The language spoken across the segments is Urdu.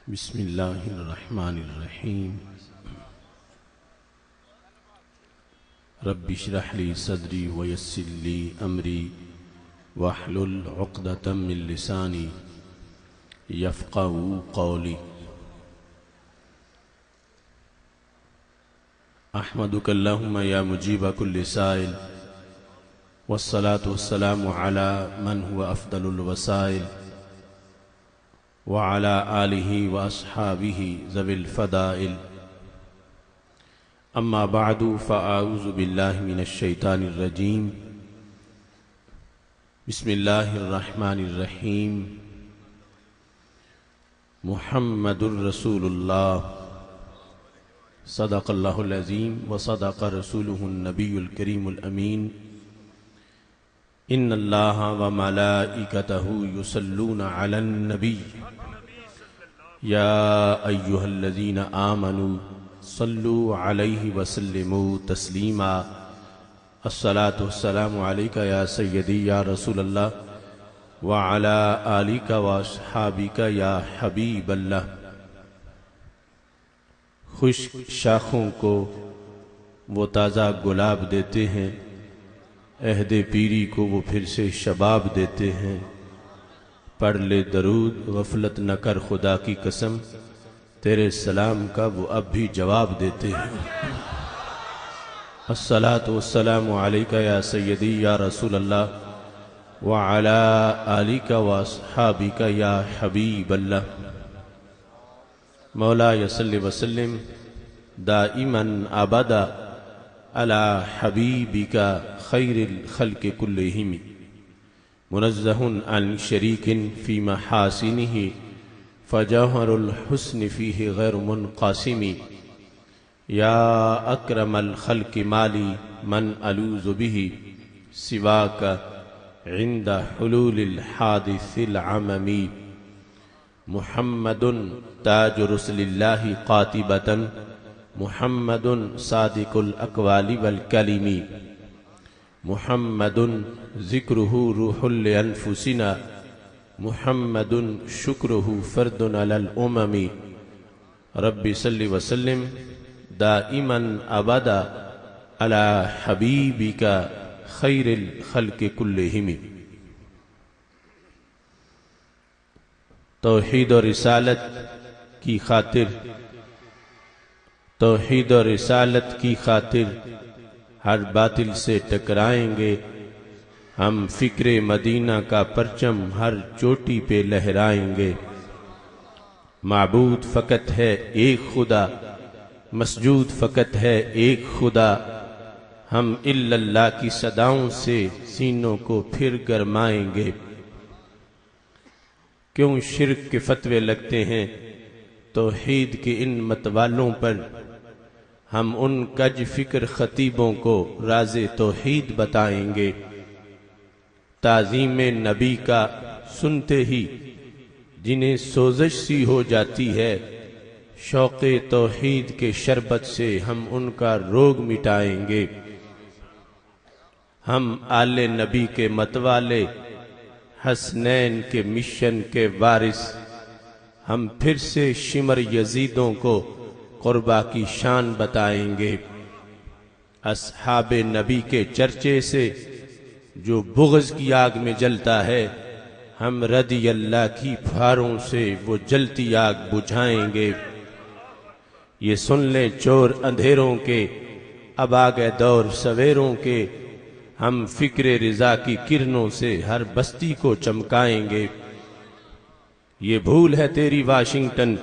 بسم اللہ الرحمن الرحیم رب اشرح لی صدری ویسر لی امری واحلل عقدۃ من لسانی یفقہوا قولی احمدک اللہم یا مجیب کل سائل والصلاة والسلام علی من هو افضل الوسائل وعلى آلہ واصحابہ ذوی الفضائل اما بعد فاعوذ باللہ من الشیطان الرجیم بسم اللہ الرحمن الرحیم محمد رسول اللہ صدق اللہ العظیم وصدق رسولہ النبی الکریم الامین ان اللہ وملائکتہ یصلون علی النبی یا ایہا الذین آمنوا صلوا علیہ وسلموا تسلیما الصلاة والسلام علیکہ یا سیدی یا رسول اللہ وعلی آلک واصحابک یا حبیب اللہ۔ خشک شاخوں کو وہ تازہ گلاب دیتے ہیں، عہد پیری کو وہ پھر سے شباب دیتے ہیں۔ پڑھ لے درود غفلت نہ کر خدا کی قسم، تیرے سلام کا وہ اب بھی جواب دیتے ہیں۔ الصلاة والسلام علیکہ یا سیدی یا رسول اللہ وعلی آلک واصحابک یا حبیب اللہ۔ مولا صلی وسلم دائما ابدا علی حبیبک خیر الخلق کلہم منزہ عن شریک فی محاسنہ فجوہر الحسن فیہ غیر منقاسم یا اکرم الخلق مالی من الوذ بہ سواک عند حلول الحادث العمم محمد تاج رسل اللہ قاطبۃ محمد صادق الاقوال والکلم محمد ذکرہ روح لانفسنا محمد شکرہ فرد علی الامم۔ رب صلی وسلم دائما ابدا علی حبیبک خیر الخلق کلہم۔ توحید و رسالت کی خاطر توحید و رسالت کی خاطر ہر باطل سے ٹکرائیں گے ہم، فکر مدینہ کا پرچم ہر چوٹی پہ لہرائیں گے۔ معبود فقط ہے ایک خدا، مسجود فقط ہے ایک خدا، ہم الا اللہ کی صداؤں سے سینوں کو پھر گرمائیں گے۔ کیوں شرک کے فتوے لگتے ہیں توحید کے ان متوالوں پر، ہم ان کج فکر خطیبوں کو راز توحید بتائیں گے۔ تعظیم نبی کا سنتے ہی جنہیں سوزش سی ہو جاتی ہے، شوق توحید کے شربت سے ہم ان کا روگ مٹائیں گے۔ ہم آل نبی کے متوالے، حسنین کے مشن کے وارث، ہم پھر سے شمر یزیدوں کو قربا کی شان بتائیں گے۔ اصحاب نبی کے چرچے سے جو بغض کی آگ میں جلتا ہے، ہم رضی اللہ کی پھاروں سے وہ جلتی آگ بجھائیں گے۔ یہ سن لیں چور اندھیروں کے، اب آ گئے دور سویروں کے، ہم فکر رضا کی کرنوں سے ہر بستی کو چمکائیں گے۔ یہ بھول ہے تیری واشنگٹن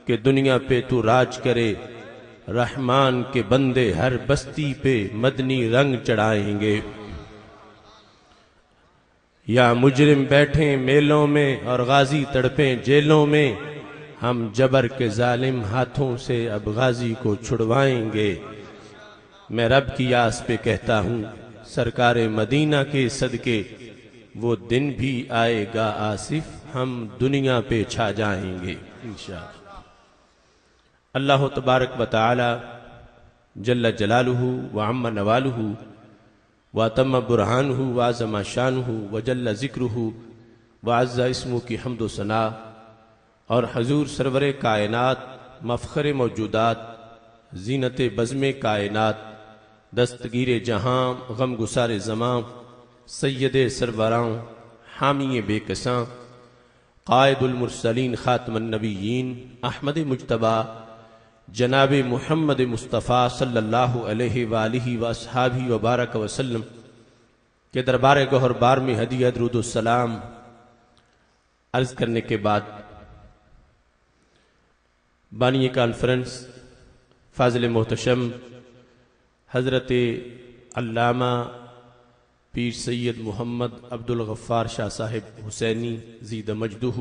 کہ دنیا پہ تو راج کرے، رحمان کے بندے ہر بستی پہ مدنی رنگ چڑھائیں گے۔ یا مجرم بیٹھیں میلوں میں اور غازی تڑپیں جیلوں میں، ہم جبر کے ظالم ہاتھوں سے اب غازی کو چھڑوائیں گے۔ میں رب کی آس پہ کہتا ہوں سرکار مدینہ کے صدقے، وہ دن بھی آئے گا آصف، ہم دنیا پہ چھا جائیں گے انشاءاللہ۔ اللہ تبارک و تعالی جل جلالہ وعم نوالہ واتم برہانہ وعظم شانہ وجل ذکرہ وعز اسمہ کی حمد و ثنا اور حضور سرور کائنات، مفخر موجودات، زینت بزم کائنات، دستگیر جہاں، غم گسار زماں، سید سروراں، حامی بے کساں، قائد المرسلین، خاتم النبیین، احمد مجتبی جناب محمد مصطفیٰ صلی اللہ علیہ وآلہ واصحابہ وبارک وسلم کے دربار گوہر بار میں ہدیہ درود السلام عرض کرنے کے بعد بانی کانفرنس فاضل محتشم حضرت علامہ پیر سید محمد عبد الغفار شاہ صاحب حسینی زید مجدہ،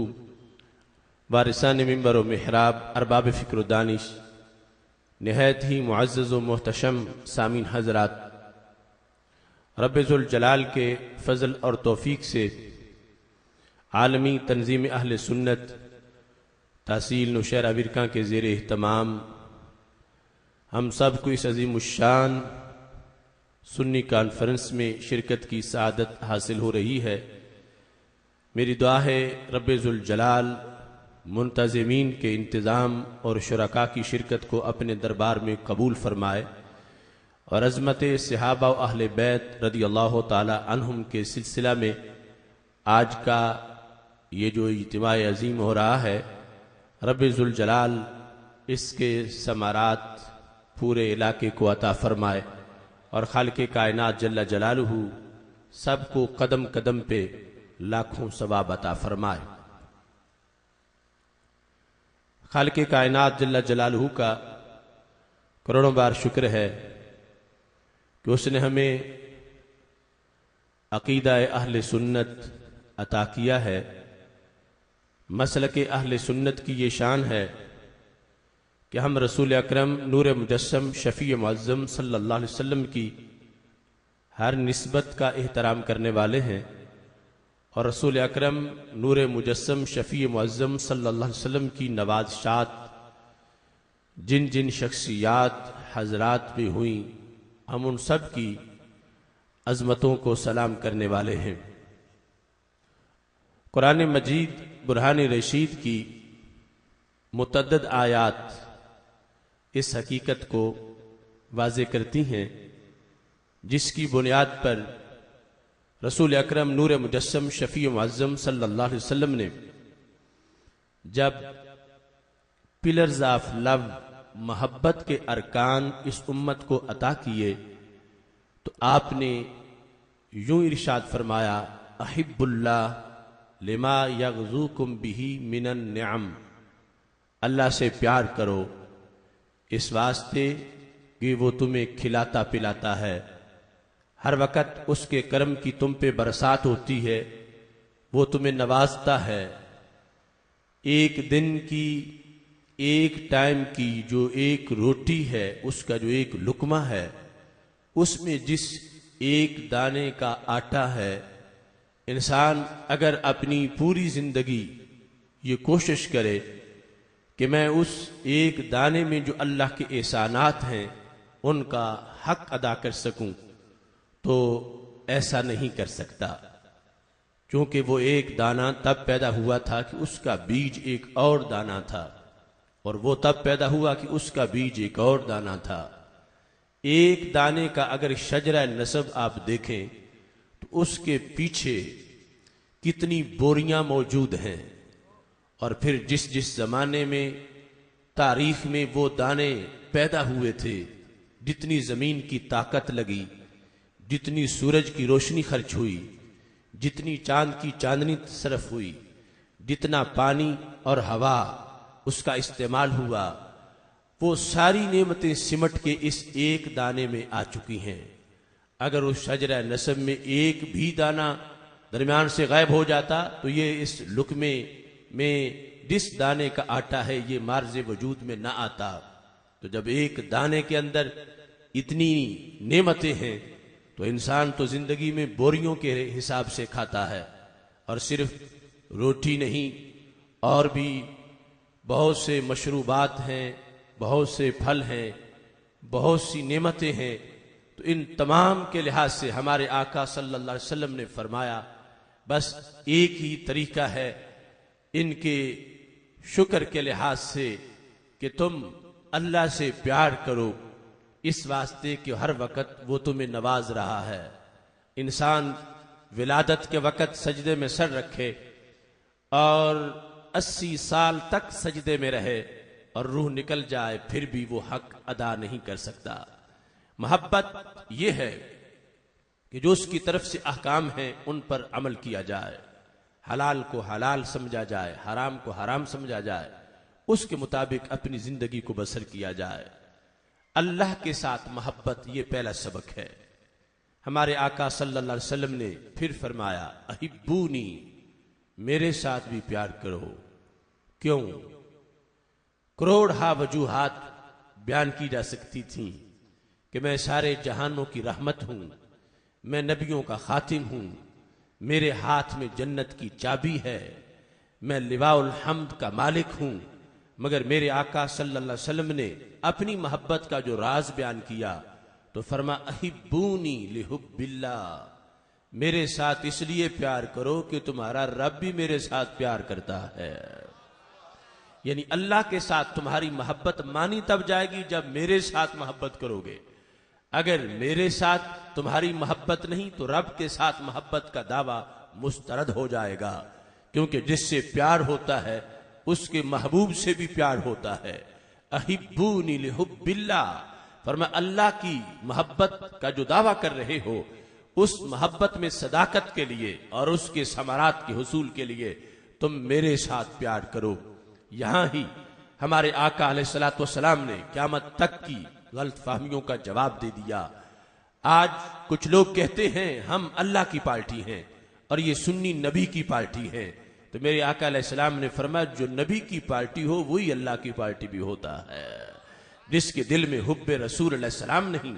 وارثان منبر و محراب، ارباب فکر و دانش، نہایت ہی معزز و محتشم سامعین حضرات، رب ذوالجلال کے فضل اور توفیق سے عالمی تنظیم اہل سنت تحصیل نوشہرہ ورکاں کے زیر اہتمام ہم سب کو اس عظیم الشان سنی کانفرنس میں شرکت کی سعادت حاصل ہو رہی ہے۔ میری دعا ہے رب ذوالجلال منتظمین کے انتظام اور شرکاء کی شرکت کو اپنے دربار میں قبول فرمائے، اور عظمت صحابہ و اہل بیت رضی اللہ تعالی عنہم کے سلسلہ میں آج کا یہ جو اجتماع عظیم ہو رہا ہے، رب ذوالجلال اس کے ثمرات پورے علاقے کو عطا فرمائے، اور خالق کائنات جل جلالہ سب کو قدم قدم پہ لاکھوں ثواب عطا فرمائے۔ خالق کائنات جل جلالہ کا کروڑوں بار شکر ہے کہ اس نے ہمیں عقیدہ اہل سنت عطا کیا ہے۔ مسلک اہل سنت کی یہ شان ہے کہ ہم رسول اکرم نور مجسم شفیع معظم صلی اللہ علیہ وسلم کی ہر نسبت کا احترام کرنے والے ہیں، اور رسول اکرم نور مجسم شفیع معظم صلی اللہ علیہ وسلم کی نوازشات جن جن شخصیات حضرات پہ ہوئیں، ہم ان سب کی عظمتوں کو سلام کرنے والے ہیں۔ قرآن مجید برہان رشید کی متعدد آیات اس حقیقت کو واضح کرتی ہیں، جس کی بنیاد پر رسول اکرم نور مجسم شفیع معظم صلی اللہ علیہ وسلم نے جب پلرز آف لو، محبت کے ارکان اس امت کو عطا کیے، تو آپ نے یوں ارشاد فرمایا، احب اللہ لما یغزوکم بہ من النعم، اللہ سے پیار کرو اس واسطے کہ وہ تمہیں کھلاتا پلاتا ہے، ہر وقت اس کے کرم کی تم پہ برسات ہوتی ہے، وہ تمہیں نوازتا ہے۔ ایک دن کی، ایک ٹائم کی جو ایک روٹی ہے، اس کا جو ایک لقمہ ہے، اس میں جس ایک دانے کا آٹا ہے، انسان اگر اپنی پوری زندگی یہ کوشش کرے کہ میں اس ایک دانے میں جو اللہ کے احسانات ہیں ان کا حق ادا کر سکوں، تو ایسا نہیں کر سکتا، کیونکہ وہ ایک دانہ تب پیدا ہوا تھا کہ اس کا بیج ایک اور دانہ تھا، اور وہ تب پیدا ہوا کہ اس کا بیج ایک اور دانہ تھا۔ ایک دانے کا اگر شجرہ نسب آپ دیکھیں تو اس کے پیچھے کتنی بوریاں موجود ہیں، اور پھر جس جس زمانے میں تاریخ میں وہ دانے پیدا ہوئے تھے، جتنی زمین کی طاقت لگی، جتنی سورج کی روشنی خرچ ہوئی، جتنی چاند کی چاندنی صرف ہوئی، جتنا پانی اور ہوا اس کا استعمال ہوا، وہ ساری نعمتیں سمٹ کے اس ایک دانے میں آ چکی ہیں۔ اگر اس شجرہ نسب میں ایک بھی دانہ درمیان سے غائب ہو جاتا تو یہ اس لقمے میں جس دانے کا آٹا ہے یہ مارز وجود میں نہ آتا۔ تو جب ایک دانے کے اندر اتنی نعمتیں ہیں تو انسان تو زندگی میں بوریوں کے حساب سے کھاتا ہے، اور صرف روٹی نہیں، اور بھی بہت سے مشروبات ہیں، بہت سے پھل ہیں، بہت سی نعمتیں ہیں۔ تو ان تمام کے لحاظ سے ہمارے آقا صلی اللہ علیہ وسلم نے فرمایا بس ایک ہی طریقہ ہے ان کے شکر کے لحاظ سے کہ تم اللہ سے پیار کرو، اس واسطے کہ ہر وقت وہ تمہیں نواز رہا ہے۔ انسان ولادت کے وقت سجدے میں سر رکھے اور 80 سال تک سجدے میں رہے اور روح نکل جائے، پھر بھی وہ حق ادا نہیں کر سکتا۔ محبت یہ ہے کہ جو اس کی طرف سے احکام ہیں ان پر عمل کیا جائے، حلال کو حلال سمجھا جائے، حرام کو حرام سمجھا جائے، اس کے مطابق اپنی زندگی کو بسر کیا جائے۔ اللہ کے ساتھ محبت یہ پہلا سبق ہے۔ ہمارے آقا صلی اللہ علیہ وسلم نے پھر فرمایا احبونی، میرے ساتھ بھی پیار کرو۔ کیوں؟ کروڑ ہا وجوہات بیان کی جا سکتی تھیں کہ میں سارے جہانوں کی رحمت ہوں، میں نبیوں کا خاتم ہوں، میرے ہاتھ میں جنت کی چابی ہے، میں لواء الحمد کا مالک ہوں، مگر میرے آقا صلی اللہ علیہ وسلم نے اپنی محبت کا جو راز بیان کیا تو فرما احبونی لحب اللہ، میرے ساتھ اس لیے پیار کرو کہ تمہارا رب بھی میرے ساتھ پیار کرتا ہے۔ یعنی اللہ کے ساتھ تمہاری محبت مانی تب جائے گی جب میرے ساتھ محبت کرو گے۔ اگر میرے ساتھ تمہاری محبت نہیں تو رب کے ساتھ محبت کا دعویٰ مسترد ہو جائے گا، کیونکہ جس سے پیار ہوتا ہے اس کے محبوب سے بھی پیار ہوتا ہے۔ احبونی لحب اللہ، فرمایا اللہ کی محبت کا جو دعویٰ کر رہے ہو اس محبت میں صداقت کے لیے اور اس کے ثمرات کے حصول کے لیے تم میرے ساتھ پیار کرو۔ یہاں ہی ہمارے آقا علیہ الصلوۃ والسلام نے قیامت تک کی غلط فہمیوں کا جواب دے دیا۔ آج کچھ لوگ کہتے ہیں ہم اللہ کی پارٹی ہیں اور یہ سنی نبی کی پارٹی ہے، تو میرے آقا علیہ السلام نے فرمایا جو نبی کی پارٹی ہو وہی اللہ کی پارٹی بھی ہوتا ہے۔ جس کے دل میں حب رسول علیہ السلام نہیں،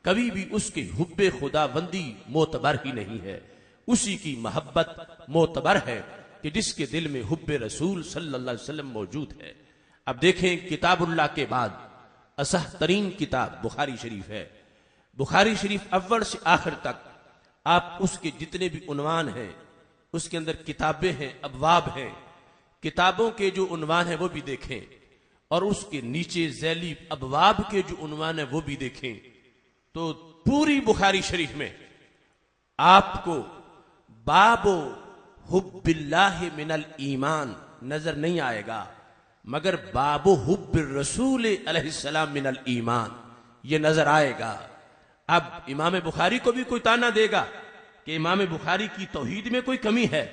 کبھی بھی اس کی حب خدا بندی معتبر ہی نہیں ہے۔ اسی کی محبت معتبر ہے کہ جس کے دل میں حب رسول صلی اللہ علیہ وسلم موجود ہے۔ اب دیکھیں کتاب اللہ کے بعد اصح ترین کتاب بخاری شریف ہے۔ بخاری شریف اول سے آخر تک آپ اس کے جتنے بھی عنوان ہیں، اس کے اندر کتابیں ہیں، ابواب ہیں، کتابوں کے جو عنوان ہیں وہ بھی دیکھیں اور اس کے نیچے ذیلی ابواب کے جو عنوان ہیں وہ بھی دیکھیں تو پوری بخاری شریف میں آپ کو باب حب اللہ من الایمان نظر نہیں آئے گا، مگر باب حب الرسول علیہ السلام من الایمان یہ نظر آئے گا۔ اب امام بخاری کو بھی کوئی تانا دے گا کہ امام بخاری کی توحید میں کوئی کمی ہے،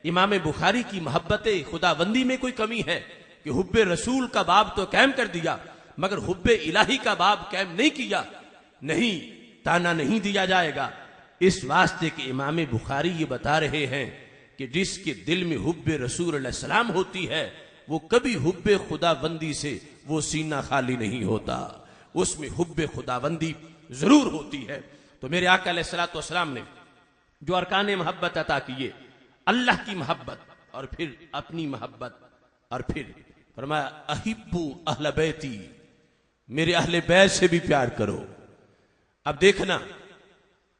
امام بخاری کی محبت خدا بندی میں کوئی کمی ہے کہ حب رسول کا باب تو قائم کر دیا مگر حب الہی کا باب قائم نہیں کیا۔ نہیں، تانا نہیں دیا جائے گا، اس واسطے کہ امام بخاری یہ بتا رہے ہیں کہ جس کے دل میں حب رسول علیہ السلام ہوتی ہے وہ کبھی حب خدا بندی سے وہ سینہ خالی نہیں ہوتا، اس میں حب خدا بندی ضرور ہوتی ہے۔ تو میرے آقا علیہ الصلوۃ والسلام نے جو ارکان محبت عطا کیے، اللہ کی محبت اور پھر اپنی محبت، اور پھر فرمایا احبو اہل بیتی، میرے اہل بیت سے بھی پیار کرو۔ اب دیکھنا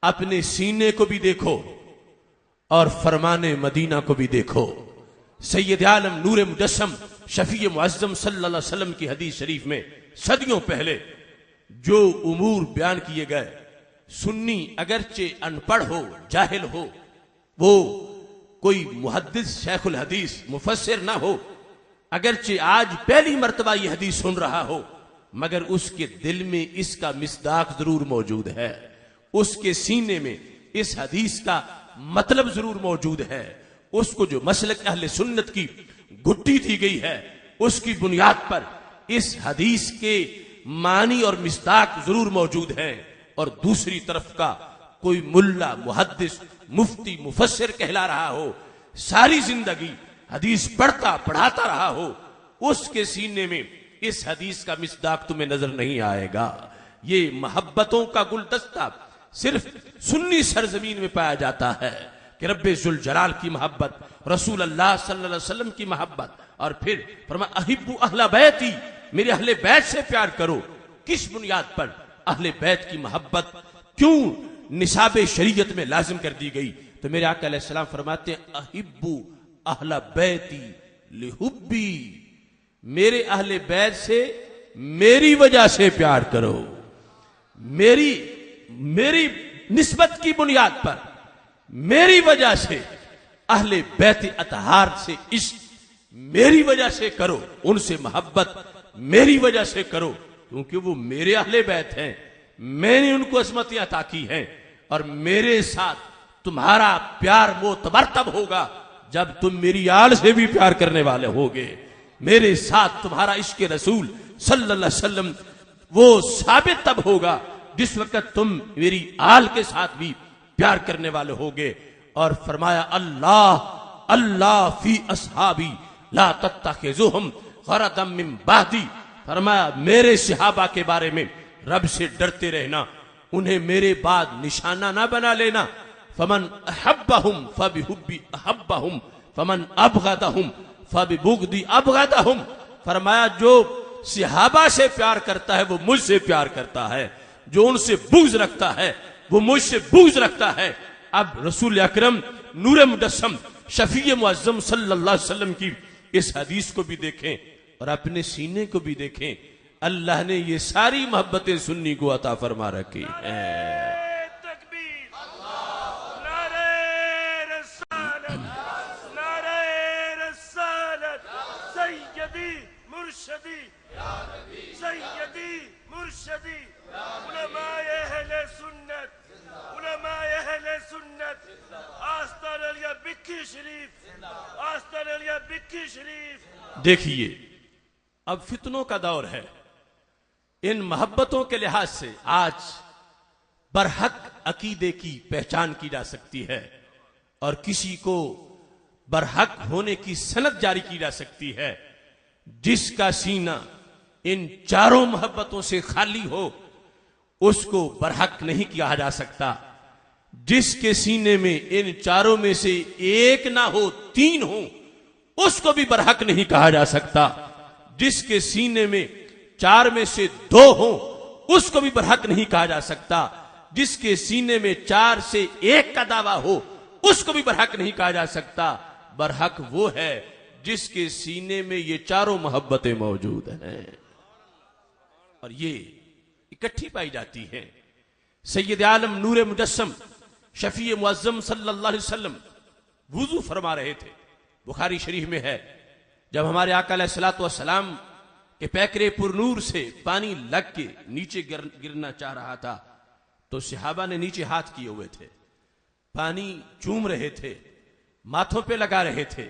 اپنے سینے کو بھی دیکھو اور فرمان مدینہ کو بھی دیکھو۔ سید عالم نور مجسم شفیع معظم صلی اللہ علیہ وسلم کی حدیث شریف میں صدیوں پہلے جو امور بیان کیے گئے، سنی اگرچہ ان پڑھ ہو، جاہل ہو، وہ کوئی محدث شیخ الحدیث مفسر نہ ہو، اگرچہ آج پہلی مرتبہ یہ حدیث سن رہا ہو، مگر اس کے دل میں اس کا مصداق ضرور موجود ہے، اس کے سینے میں اس حدیث کا مطلب ضرور موجود ہے۔ اس کو جو مسلک اہل سنت کی گھٹی دی گئی ہے اس کی بنیاد پر اس حدیث کے معنی اور مصداق ضرور موجود ہیں، اور دوسری طرف کا کوئی ملا، محدث، مفتی، مفسر کہلا رہا ہو، ساری زندگی حدیث پڑھتا پڑھاتا رہا ہو، اس کے سینے میں اس حدیث کا مصداق تمہیں نظر نہیں آئے گا۔ یہ محبتوں کا گلدستہ صرف سنی سرزمین میں پایا جاتا ہے کہ رب ذوالجلال کی محبت، رسول اللہ صلی اللہ علیہ وسلم کی محبت، اور پھر فرمایا احبو اہل بیتی، میرے اہل بیت سے پیار کرو۔ کس بنیاد پر اہل بیت کی محبت کیوں نصاب شریعت میں لازم کر دی گئی؟ تو میرے آقا علیہ السلام فرماتے ہیں احبو اہل بیتی لحبی، میرے اہل بیت سے میری وجہ سے پیار کرو، میری نسبت کی بنیاد پر میری وجہ سے اہل بیت اطہار سے عشق میری وجہ سے کرو، ان سے محبت میری وجہ سے کرو، کیونکہ وہ میرے اہل بیت ہیں، میں نے ان کو عظمتیں عطا کی ہیں، اور میرے ساتھ تمہارا پیار معتبر تب ہوگا جب تم میری آل سے بھی پیار کرنے والے ہوگے، میرے ساتھ تمہارا عشق رسول صلی اللہ علیہ وسلم وہ ثابت تب ہوگا جس وقت تم میری آل کے ساتھ بھی پیار کرنے والے ہوگے۔ اور فرمایا اللہ فی اصحابی لا تتخذوہم غرضا من بعدی، فرمایا میرے صحابہ کے بارے میں رب سے ڈرتے رہنا، انہیں میرے بعد نشانہ نہ بنا لینا۔ فمن احبہم فبحبی احبہم فمن ابغضہم فببغضی ابغضہم، فرمایا جو صحابہ سے پیار کرتا ہے وہ مجھ سے پیار کرتا ہے، جو ان سے بغض رکھتا ہے وہ مجھ سے بغض رکھتا ہے۔ اب رسول اکرم نور مجسم شفیع معظم صلی اللہ علیہ وسلم کی اس حدیث کو بھی دیکھیں اور اپنے سینے کو بھی دیکھیں، اللہ نے یہ ساری محبتیں سنی کو عطا فرما رکھی ہیں۔ سیدی مرشدی علماء اہل سنت آستان علیہ بکی شریف۔ دیکھیے اب فتنوں کا دور ہے، ان محبتوں کے لحاظ سے آج برحق عقیدے کی پہچان کی جا سکتی ہے اور کسی کو برحق ہونے کی سند جاری کی جا سکتی ہے۔ جس کا سینہ ان چاروں محبتوں سے خالی ہو اس کو برحق نہیں کہا جا سکتا، جس کے سینے میں ان چاروں میں سے ایک نہ ہو تین ہو اس کو بھی برحق نہیں کہا جا سکتا، جس کے سینے میں چار میں سے دو ہو اس کو بھی برحق نہیں کہا جا سکتا، جس کے سینے میں چار سے ایک کا دعویٰ ہو اس کو بھی برحق نہیں کہا جا سکتا۔ برحق وہ ہے جس کے سینے میں یہ چاروں محبتیں موجود ہیں اور یہ اکٹھی پائی جاتی ہیں۔ سید عالم نور مجسم شفیع معظم صلی اللہ علیہ وسلم وضو فرما رہے تھے، بخاری شریف میں ہے، جب ہمارے آقا علیہ الصلوۃ والسلام کے پیکرے پر نور سے پانی لگ کے نیچے گرنا چاہ رہا تھا تو صحابہ نے نیچے ہاتھ کیے ہوئے تھے، پانی چوم رہے تھے، ماتھوں پہ لگا رہے تھے۔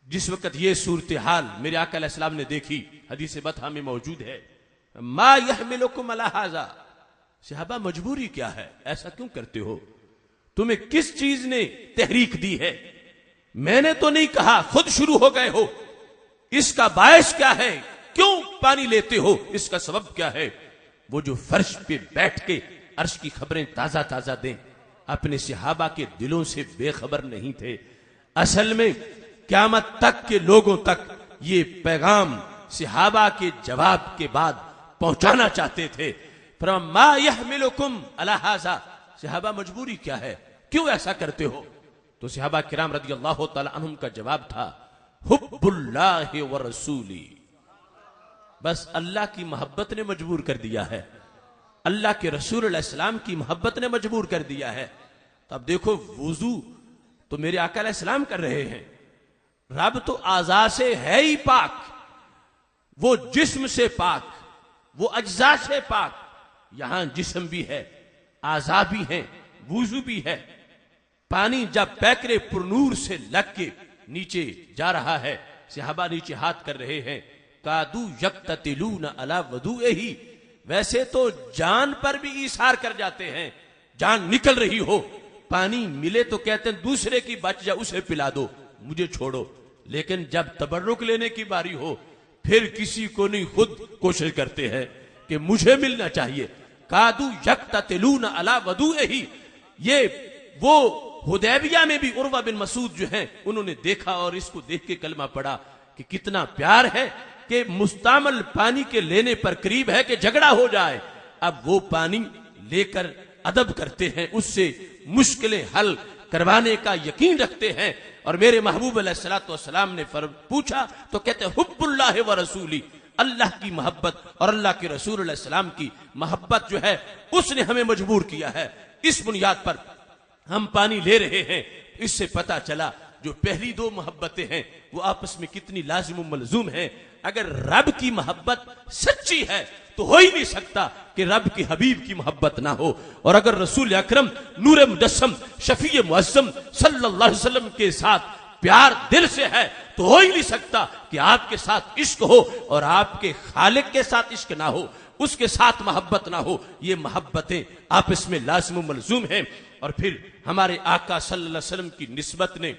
جس وقت یہ صورتحال میرے آقا علیہ السلام نے دیکھی، حدیث بطحہ میں موجود ہے، ما یحملکم علی ھذا، صحابہ مجبوری کیا ہے، ایسا کیوں کرتے ہو، تمہیں کس چیز نے تحریک دی ہے، میں نے تو نہیں کہا، خود شروع ہو گئے ہو، اس کا باعث کیا ہے، کیوں پانی لیتے ہو، اس کا سبب کیا ہے؟ وہ جو فرش پہ بیٹھ کے عرش کی خبریں تازہ تازہ دیں اپنے صحابہ کے دلوں سے بے خبر نہیں تھے، اصل میں قیامت تک کے لوگوں تک یہ پیغام صحابہ کے جواب کے بعد پہنچانا چاہتے تھے۔ فرمایا ما یحملکم علی ھذا، صحابہ مجبوری کیا ہے، کیوں ایسا کرتے ہو؟ تو صحابہ کرام رضی اللہ تعالی عنہم کا جواب تھا حب اللہ ورسولی، بس اللہ کی محبت نے مجبور کر دیا ہے، اللہ کے رسول علیہ السلام کی محبت نے مجبور کر دیا ہے۔ تو اب دیکھو وضو تو میرے آقا علیہ السلام کر رہے ہیں، رب تو اعضاء سے ہے ہی پاک، وہ جسم سے پاک، وہ اجزاء سے پاک، یہاں جسم بھی ہے، اعضاء بھی ہیں، وضو بھی ہے۔ پانی جب پیکرے پر نور سے لگ کے نیچے جا رہا ہے، صحابہ نیچے ہاتھ کر رہے ہیں، کادو یقتتلون علی وضوئہ، ویسے تو جان پر بھی ایثار کر جاتے ہیں، جان نکل رہی ہو، پانی ملے تو کہتے ہیں دوسرے کی بچ جا، اسے پلا دو، مجھے چھوڑو، لیکن جب تبرک لینے کی باری ہو پھر کسی کو نہیں، خود کوشش کرتے ہیں کہ مجھے ملنا چاہیے۔ کادو یقتتلون علی وضوئہ، یہ وہ حدیبیہ میں بھی عروہ بن مسعود جو ہیں انہوں نے دیکھا اور اس کو دیکھ کے کلمہ پڑھا کہ کتنا پیار ہے کہ مستعمل پانی کے لینے پر قریب ہے کہ جھگڑا ہو جائے، اب وہ پانی لے کر ادب کرتے ہیں، اس سے مشکلیں حل کروانے کا یقین رکھتے ہیں. اور میرے محبوب علیہ الصلوۃ والسلام نے پوچھا تو کہتے ہیں حب اللہ و رسولی، اللہ کی محبت اور اللہ کے رسول علیہ السلام کی محبت جو ہے اس نے ہمیں مجبور کیا ہے. اس بنیاد پر ہم پانی لے رہے ہیں. اس سے پتا چلا جو پہلی دو محبتیں ہیں وہ آپس میں کتنی لازم و ملزوم ہیں. اگر رب کی محبت سچی ہے تو ہو ہی نہیں سکتا کہ رب کے حبیب کی محبت نہ ہو. اور اگر رسول اکرم نور مجسم شفیع معظم صلی اللہ علیہ وسلم کے ساتھ پیار دل سے ہے تو ہو ہی نہیں سکتا کہ آپ کے ساتھ عشق ہو اور آپ کے خالق کے ساتھ عشق نہ ہو، اس کے ساتھ محبت نہ ہو. یہ محبتیں آپس میں لازم و ملزوم ہیں. اور پھر ہمارے آقا صلی اللہ علیہ وسلم کی نسبت نے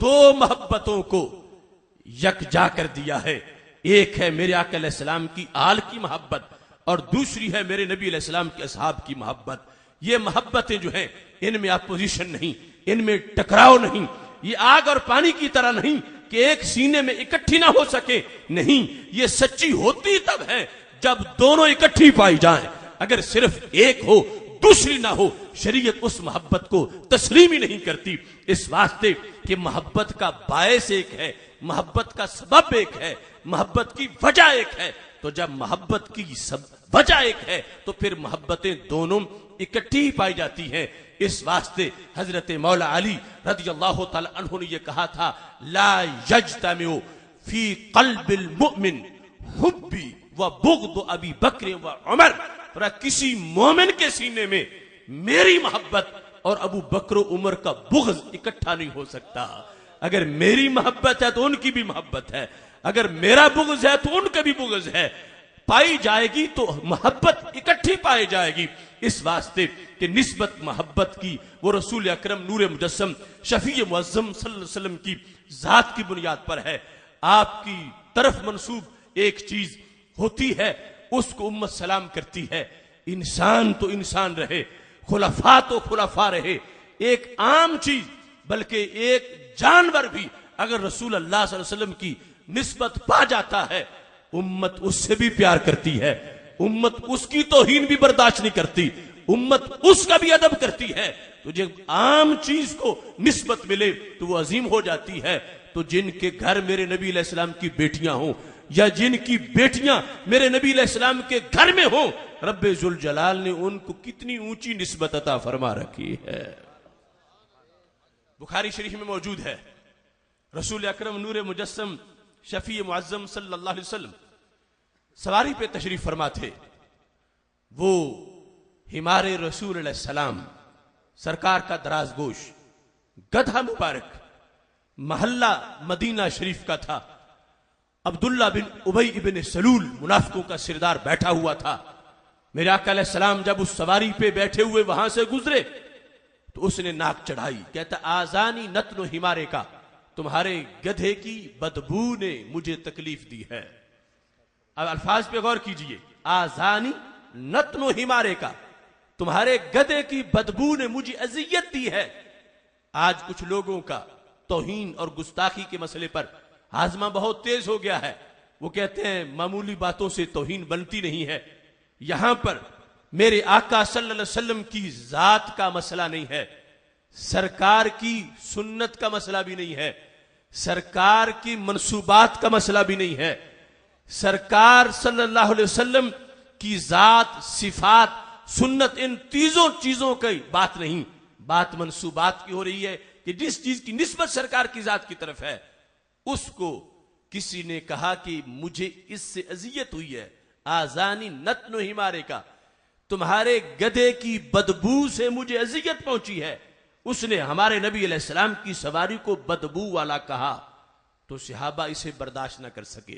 دو محبتوں کو یکجا کر دیا ہے. ایک ہے میرے آقا علیہ السلام کی آل کی محبت اور دوسری ہے میرے نبی علیہ السلام کے اصحاب کی محبت. یہ محبتیں جو ہیں ان میں اپوزیشن نہیں، ان میں ٹکراؤ نہیں. یہ آگ اور پانی کی طرح نہیں کہ ایک سینے میں اکٹھی نہ ہو سکے. نہیں، یہ سچی ہوتی تب ہے جب دونوں اکٹھی پائی جائیں. اگر صرف ایک ہو دوسری نہ ہو، شریعت اس محبت کو تسلیم ہی نہیں کرتی. اس واسطے کہ محبت کا باعث ایک ہے، محبت کا سبب ایک ہے، محبت کی وجہ ایک ہے. تو جب محبت کی وجہ ایک ہے تو پھر محبتیں دونوں اکٹھی ہی پائی جاتی ہیں. اس واسطے حضرت مولا علی رضی اللہ تعالی عنہ نے یہ کہا تھا لا یجتمع فی قلب المؤمن حبی و بغض ابی بکر و عمر. کسی مومن کے سینے میں میری محبت اور ابو بکر و عمر کا بغض اکٹھا نہیں ہو سکتا. اگر میری محبت ہے تو ان کی بھی محبت ہے، اگر میرا بغض ہے تو ان کا بھی بغض ہے. پائی جائے گی تو محبت اکٹھی پائی جائے گی. اس واسطے کہ نسبت محبت کی وہ رسول اکرم نور مجسم شفیع معظم صلی اللہ علیہ وسلم کی ذات کی بنیاد پر ہے. آپ کی طرف منسوب ایک چیز ہوتی ہے، اس کو امت سلام کرتی ہے. انسان تو انسان رہے، خلفاء تو خلفاء رہے. ایک عام چیز بلکہ ایک جانور بھی اگر رسول اللہ صلی اللہ علیہ وسلم کی نسبت پا جاتا ہے امت اس سے بھی پیار کرتی ہے، امت اس کی توہین بھی برداشت نہیں کرتی، امت اس کا بھی ادب کرتی ہے. تو جب عام چیز کو نسبت ملے تو وہ عظیم ہو جاتی ہے. تو جن کے گھر میرے نبی علیہ السلام کی بیٹیاں ہوں یا جن کی بیٹیاں میرے نبی علیہ السلام کے گھر میں ہوں، رب ذوالجلال نے ان کو کتنی اونچی نسبت عطا فرما رکھی ہے. بخاری شریف میں موجود ہے رسول اکرم نور مجسم شفیع معظم صلی اللہ علیہ وسلم سواری پہ تشریف فرما تھے. وہ ہمارے رسول علیہ السلام سرکار کا دراز گوش گدھا مبارک محلہ مدینہ شریف کا تھا. عبداللہ بن ابی بن سلول منافقوں کا سردار بیٹھا ہوا تھا. میرے آقا علیہ السلام جب اس سواری پہ بیٹھے ہوئے وہاں سے گزرے تو اس نے ناک چڑھائی، کہتا آزانی نتن و ہمارے کا، تمہارے گدھے کی بدبو نے مجھے تکلیف دی ہے. اب الفاظ پہ غور کیجئے، آزانی نتن و ہمارے کا، تمہارے گدھے کی بدبو نے مجھے اذیت دی ہے. آج کچھ لوگوں کا توہین اور گستاخی کے مسئلے پر ہاضمہ بہت تیز ہو گیا ہے. وہ کہتے ہیں معمولی باتوں سے توہین بنتی نہیں ہے. یہاں پر میرے آقا صلی اللہ علیہ وسلم کی ذات کا مسئلہ نہیں ہے، سرکار کی سنت کا مسئلہ بھی نہیں ہے، سرکار کی منصوبات کا مسئلہ بھی نہیں ہے. سرکار صلی اللہ علیہ وسلم کی ذات، صفات، سنت، ان تیزوں چیزوں کی بات نہیں، بات منصوبات کی ہو رہی ہے کہ جس چیز کی نسبت سرکار کی ذات کی طرف ہے اس کو کسی نے کہا کہ مجھے اس سے اذیت ہوئی ہے. آزانی نتن و ہمارے کا، تمہارے گدھے کی بدبو سے مجھے اذیت پہنچی ہے. اس نے ہمارے نبی علیہ السلام کی سواری کو بدبو والا کہا تو صحابہ اسے برداشت نہ کر سکے.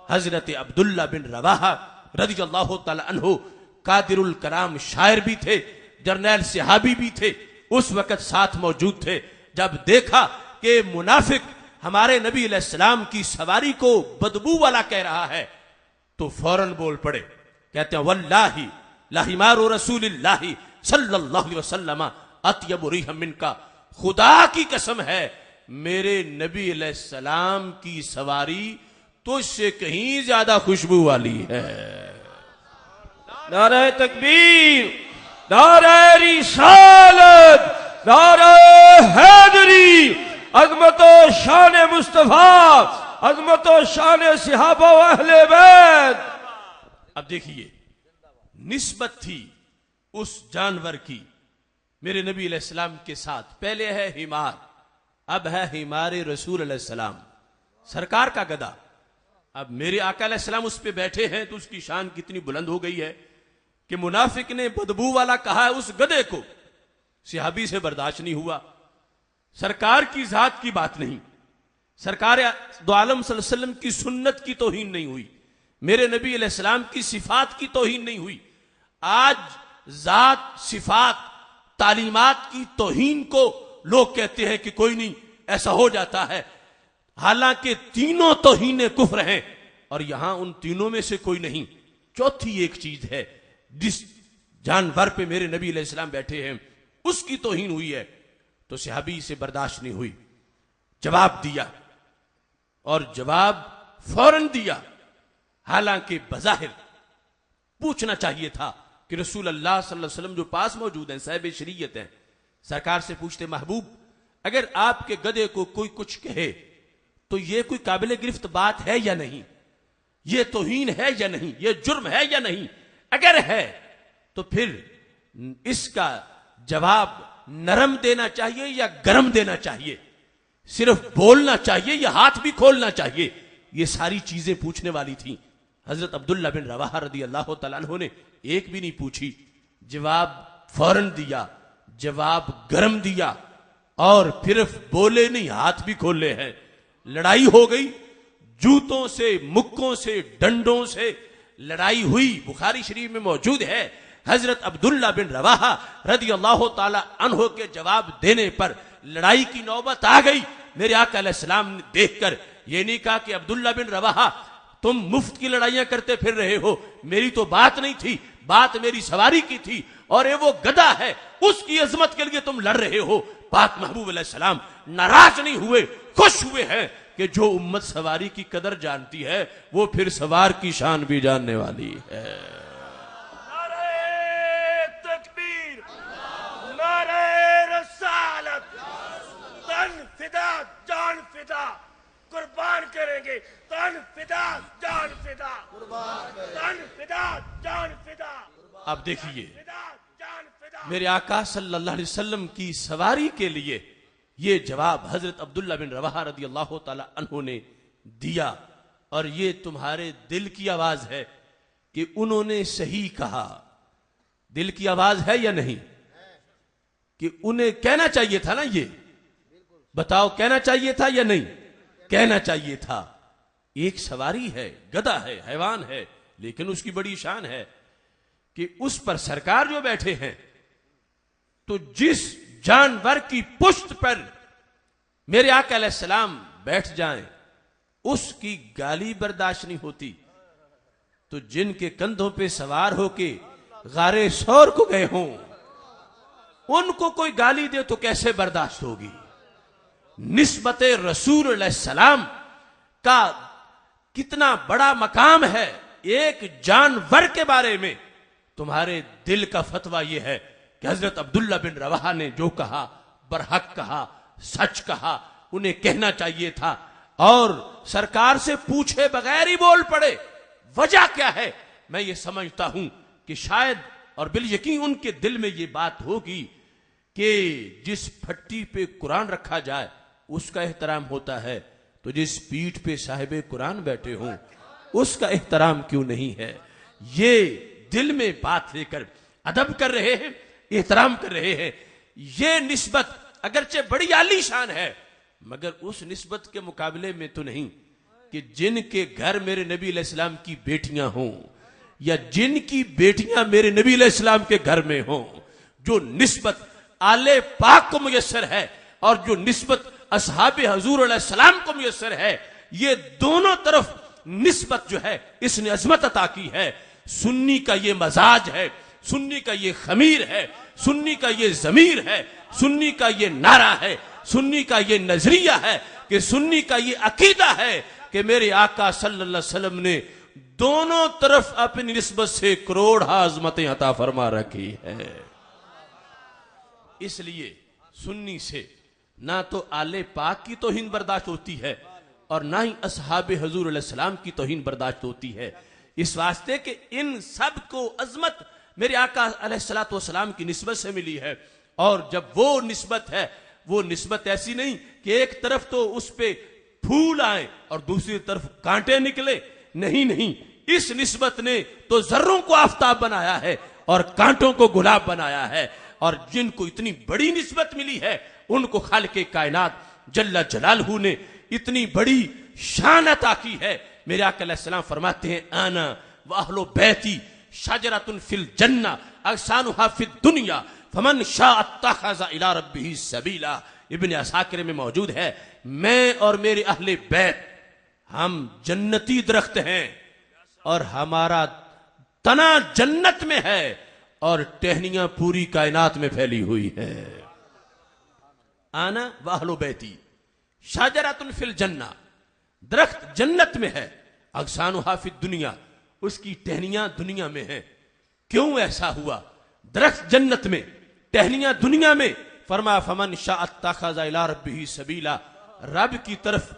حضرت عبداللہ بن رواحہ رضی اللہ تعالی عنہ قادر الکلام شاعر بھی تھے، جرنیل صحابی بھی تھے، اس وقت ساتھ موجود تھے. جب دیکھا کہ منافق ہمارے نبی علیہ السلام کی سواری کو بدبو والا کہہ رہا ہے تو فوراً بول پڑے، کہتے ہیں واللہ لحمار رسول اللہ صلی اللہ علیہ وسلم اطیب ریحا منکا، خدا کی قسم ہے میرے نبی علیہ السلام کی سواری تو اس سے کہیں زیادہ خوشبو والی ہے. نعرہ تکبیر، نعرہ رسالت، نعرہ حیدری، عظمت و شان مصطفیٰ، عظمت و شان صحابہ و اہل بیت۔ اب دیکھیے، نسبت تھی اس جانور کی میرے نبی علیہ السلام کے ساتھ، پہلے ہے حمار، اب ہے حمار رسول علیہ السلام، سرکار کا گدھا۔ اب میرے آقا علیہ السلام اس پہ بیٹھے ہیں تو اس کی شان کتنی بلند ہو گئی ہے کہ منافق نے بدبو والا کہا ہے اس گدھے کو، صحابی سے برداشت نہیں ہوا۔ سرکار کی ذات کی بات نہیں، سرکار دو عالم صلی اللہ علیہ وسلم کی سنت کی توہین نہیں ہوئی، میرے نبی علیہ السلام کی صفات کی توہین نہیں ہوئی۔ آج ذات، صفات، تعلیمات کی توہین کو لوگ کہتے ہیں کہ کوئی نہیں، ایسا ہو جاتا ہے، حالانکہ تینوں توہینیں کفر ہیں، اور یہاں ان تینوں میں سے کوئی نہیں۔ چوتھی ایک چیز ہے، جس جانور پہ میرے نبی علیہ السلام بیٹھے ہیں اس کی توہین ہوئی ہے، تو صحابی سے برداشت نہیں ہوئی، جواب دیا، اور جواب فوراً دیا، حالانکہ بظاہر پوچھنا چاہیے تھا کہ رسول اللہ صلی اللہ علیہ وسلم جو پاس موجود ہیں، صاحب شریعت ہیں، سرکار سے پوچھتے، محبوب اگر آپ کے گدھے کو کوئی کچھ کہے تو یہ کوئی قابل گرفت بات ہے یا نہیں؟ یہ توہین ہے یا نہیں؟ یہ جرم ہے یا نہیں؟ اگر ہے تو پھر اس کا جواب نرم دینا چاہیے یا گرم دینا چاہیے؟ صرف بولنا چاہیے یا ہاتھ بھی کھولنا چاہیے؟ یہ ساری چیزیں پوچھنے والی تھیں۔ حضرت عبداللہ بن رواحہ رضی اللہ تعالیٰ عنہ نے ایک بھی نہیں پوچھی، جواب فوراً دیا، جواب گرم دیا، اور پھر بولے نہیں، ہاتھ بھی کھولے ہیں۔ لڑائی ہو گئی، جوتوں سے، مکوں سے، ڈنڈوں سے لڑائی ہوئی، بخاری شریف میں موجود ہے۔ حضرت عبداللہ بن رواحہ رضی اللہ تعالی عنہ کے جواب دینے پر لڑائی کی نوبت آ گئی۔ میرے آقا علیہ السلام نے دیکھ کر یہ نہیں کہا کہ عبداللہ بن رواحہ تم مفت کی لڑائیاں کرتے پھر رہے ہو، میری تو بات نہیں تھی، بات میری سواری کی تھی، اور یہ وہ گدھا ہے، اس کی عظمت کے لیے تم لڑ رہے ہو۔ پاک محبوب علیہ السلام ناراض نہیں ہوئے، خوش ہوئے ہیں کہ جو امت سواری کی قدر جانتی ہے وہ پھر سوار کی شان بھی جاننے والی ہے۔ نعرہ تکبیر، نعرہ رسالت، تن فدا جان فدا، قربان کریں گے، تن فدا جان فدا، تن فدا جان فدا۔ اب دیکھیے، فدا جان فدا۔ میرے آقا صلی اللہ علیہ وسلم کی سواری کے لیے یہ جواب حضرت عبداللہ بن رواحہ رضی اللہ تعالی عنہ نے دیا، اور یہ تمہارے دل کی آواز ہے کہ انہوں نے صحیح کہا۔ دل کی آواز ہے یا نہیں؟ کہ انہیں کہنا چاہیے تھا نا، یہ بتاؤ کہنا چاہیے تھا یا نہیں؟ کہنا چاہیے تھا۔ ایک سواری ہے، گدھا ہے، حیوان ہے، لیکن اس کی بڑی شان ہے کہ اس پر سرکار جو بیٹھے ہیں، تو جس جانور کی پشت پر میرے آقا علیہ السلام بیٹھ جائیں اس کی گالی برداشت نہیں ہوتی، تو جن کے کندھوں پہ سوار ہو کے غار ثور کو گئے ہوں ان کو کوئی گالی دے تو کیسے برداشت ہوگی؟ نسبت رسول علیہ السلام کا کتنا بڑا مقام ہے ایک جانور کے بارے میں۔ تمہارے دل کا فتویٰ یہ ہے کہ حضرت عبداللہ بن رواحہ نے جو کہا برحق کہا، سچ کہا، انہیں کہنا چاہیے تھا، اور سرکار سے پوچھے بغیر ہی بول پڑے۔ وجہ کیا ہے؟ میں یہ سمجھتا ہوں کہ شاید اور بالیقین ان کے دل میں یہ بات ہوگی کہ جس پھٹی پہ قرآن رکھا جائے اس کا احترام ہوتا ہے، تو جس پیٹھ پہ صاحب قرآن بیٹھے ہوں اس کا احترام کیوں نہیں ہے؟ یہ دل میں بات لے کر ادب کر رہے ہیں، احترام کر رہے ہیں۔ یہ نسبت اگرچہ بڑی عالی شان ہے، مگر اس نسبت کے مقابلے میں تو نہیں کہ جن کے گھر میرے نبی علیہ السلام کی بیٹیاں ہوں، یا جن کی بیٹیاں میرے نبی علیہ السلام کے گھر میں ہوں، جو نسبت آل پاک کو میسر ہے اور جو نسبت اصحاب حضور علیہ السلام کو میسر ہے، یہ دونوں طرف نسبت جو ہے اس نے عظمت عطا کی ہے۔ سنی کا یہ مزاج ہے، سنی کا یہ خمیر ہے، سنی کا یہ ضمیر ہے، سنی کا یہ نعرہ ہے، سنی کا یہ نظریہ ہے، کہ سنی کا یہ عقیدہ ہے کہ میرے آقا صلی اللہ علیہ وسلم نے دونوں طرف اپنی نسبت سے کروڑ عظمتیں عطا فرما رکھی ہے۔ اس لیے سنی سے نہ تو آل پاک کی توہین برداشت ہوتی ہے اور نہ ہی اصحاب حضور علیہ السلام کی توہین برداشت ہوتی ہے، اس واسطے کہ ان سب کو عظمت میرے آقا علیہ السلام کی نسبت سے ملی ہے، اور جب وہ نسبت ہے وہ نسبت ایسی نہیں کہ ایک طرف تو اس پہ پھول آئے اور دوسری طرف کانٹے نکلے، نہیں، اس نسبت نے تو ذروں کو آفتاب بنایا ہے اور کانٹوں کو گلاب بنایا ہے، اور جن کو اتنی بڑی نسبت ملی ہے ان کو خالق کائنات جل جلالہ نے اتنی بڑی شان عطا کی ہے۔ میرے آقا علیہ السلام فرماتے ہیں انا واہل بیتی شجرۃ فی الجنہ اغصانها فی الدنیا فمن شاء اتخذ الی ربہ سبیلا۔ ابن عساکر میں موجود ہے، میں اور میرے اہل بیت ہم جنتی درخت ہیں اور ہمارا تنا جنت میں ہے اور ٹہنیاں پوری کائنات میں پھیلی ہوئی ہے۔ آنا واہل بیتی شجرۃ فی الجنہ، درخت جنت میں ہے، اغصانها فی الدنیا، اس کی ٹہنیاں دنیا میں ہیں۔ کیوں ایسا ہوا؟ درخت جنت میں، ٹہنیاں دنیا میں۔ فرمایا فمن شاء اتخذ الی ربہ سبیلا، رب کی طرف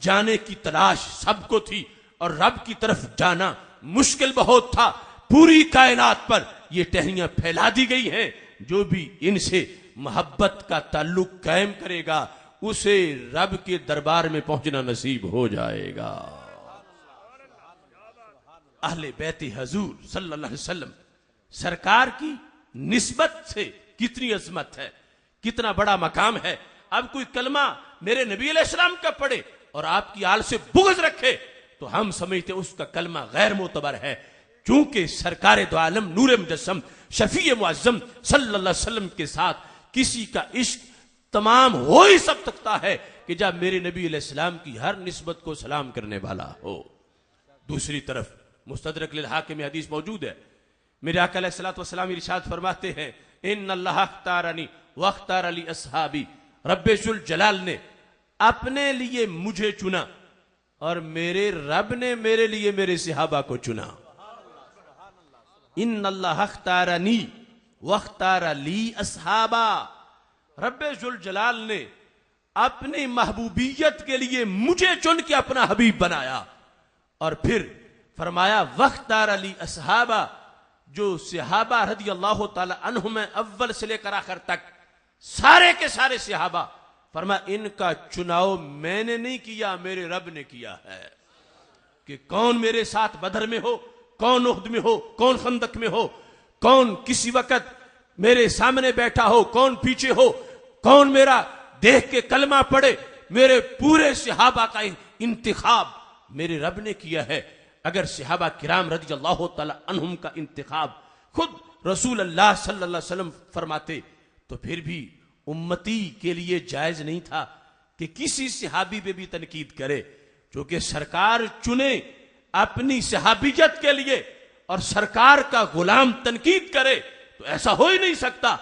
جانے کی تلاش سب کو تھی اور رب کی طرف جانا مشکل بہت تھا۔ پوری کائنات پر یہ ٹہنیاں پھیلا دی گئی ہیں، جو بھی ان سے محبت کا تعلق قائم کرے گا اسے رب کے دربار میں پہنچنا نصیب ہو جائے گا۔ اہل بیت حضور صلی اللہ علیہ وسلم سرکار کی نسبت سے کتنی عظمت ہے، کتنا بڑا مقام ہے۔ اب کوئی کلمہ میرے نبی علیہ السلام کا پڑھے اور آپ کی آل سے بغض رکھے تو ہم سمجھتے اس کا کلمہ غیر معتبر ہے، چونکہ سرکار دو عالم نور مجسم شفیع معظم صلی اللہ علیہ وسلم کے ساتھ کسی کا عشق تمام ہو ہی سب سکتا ہے کہ جب میرے نبی علیہ السلام کی ہر نسبت کو سلام کرنے والا ہو۔ دوسری طرف مستدرک للحاکم میں حدیث موجود ہے، میرے آقا علیہ السلام ارشاد فرماتے ہیں ان اللہ اختارنی واختار لی اصحابی، رب ذوالجلال نے اپنے لیے مجھے چنا اور میرے رب نے میرے لیے میرے صحابہ کو چنا۔ ان اللہ اختارنی واختار لی اصحابا، رب ذوالجلال نے اپنی محبوبیت کے لیے مجھے چن کے اپنا حبیب بنایا، اور پھر فرمایا واختار لی اصحابا، جو صحابہ رضی اللہ تعالی عنہم اول سے لے کر آخر تک سارے کے سارے صحابہ، فرمایا ان کا چناؤ میں نے نہیں کیا، میرے رب نے کیا ہے، کہ کون میرے ساتھ بدر میں ہو، کون احد میں ہو، کون خندق میں ہو، کون کسی وقت میرے سامنے بیٹھا ہو، کون پیچھے ہو، کون میرا دیکھ کے کلمہ پڑھے، میرے پورے صحابہ کا انتخاب میرے رب نے کیا ہے۔ اگر صحابہ کرام رضی اللہ تعالی عنہم کا انتخاب خود رسول اللہ صلی اللہ علیہ وسلم فرماتے تو پھر بھی امتی کے لیے جائز نہیں تھا کہ کسی صحابی پہ بھی تنقید کرے، چونکہ سرکار چنے اپنی صحابیت کے لیے اور سرکار کا غلام تنقید کرے تو ایسا ہو ہی نہیں سکتا۔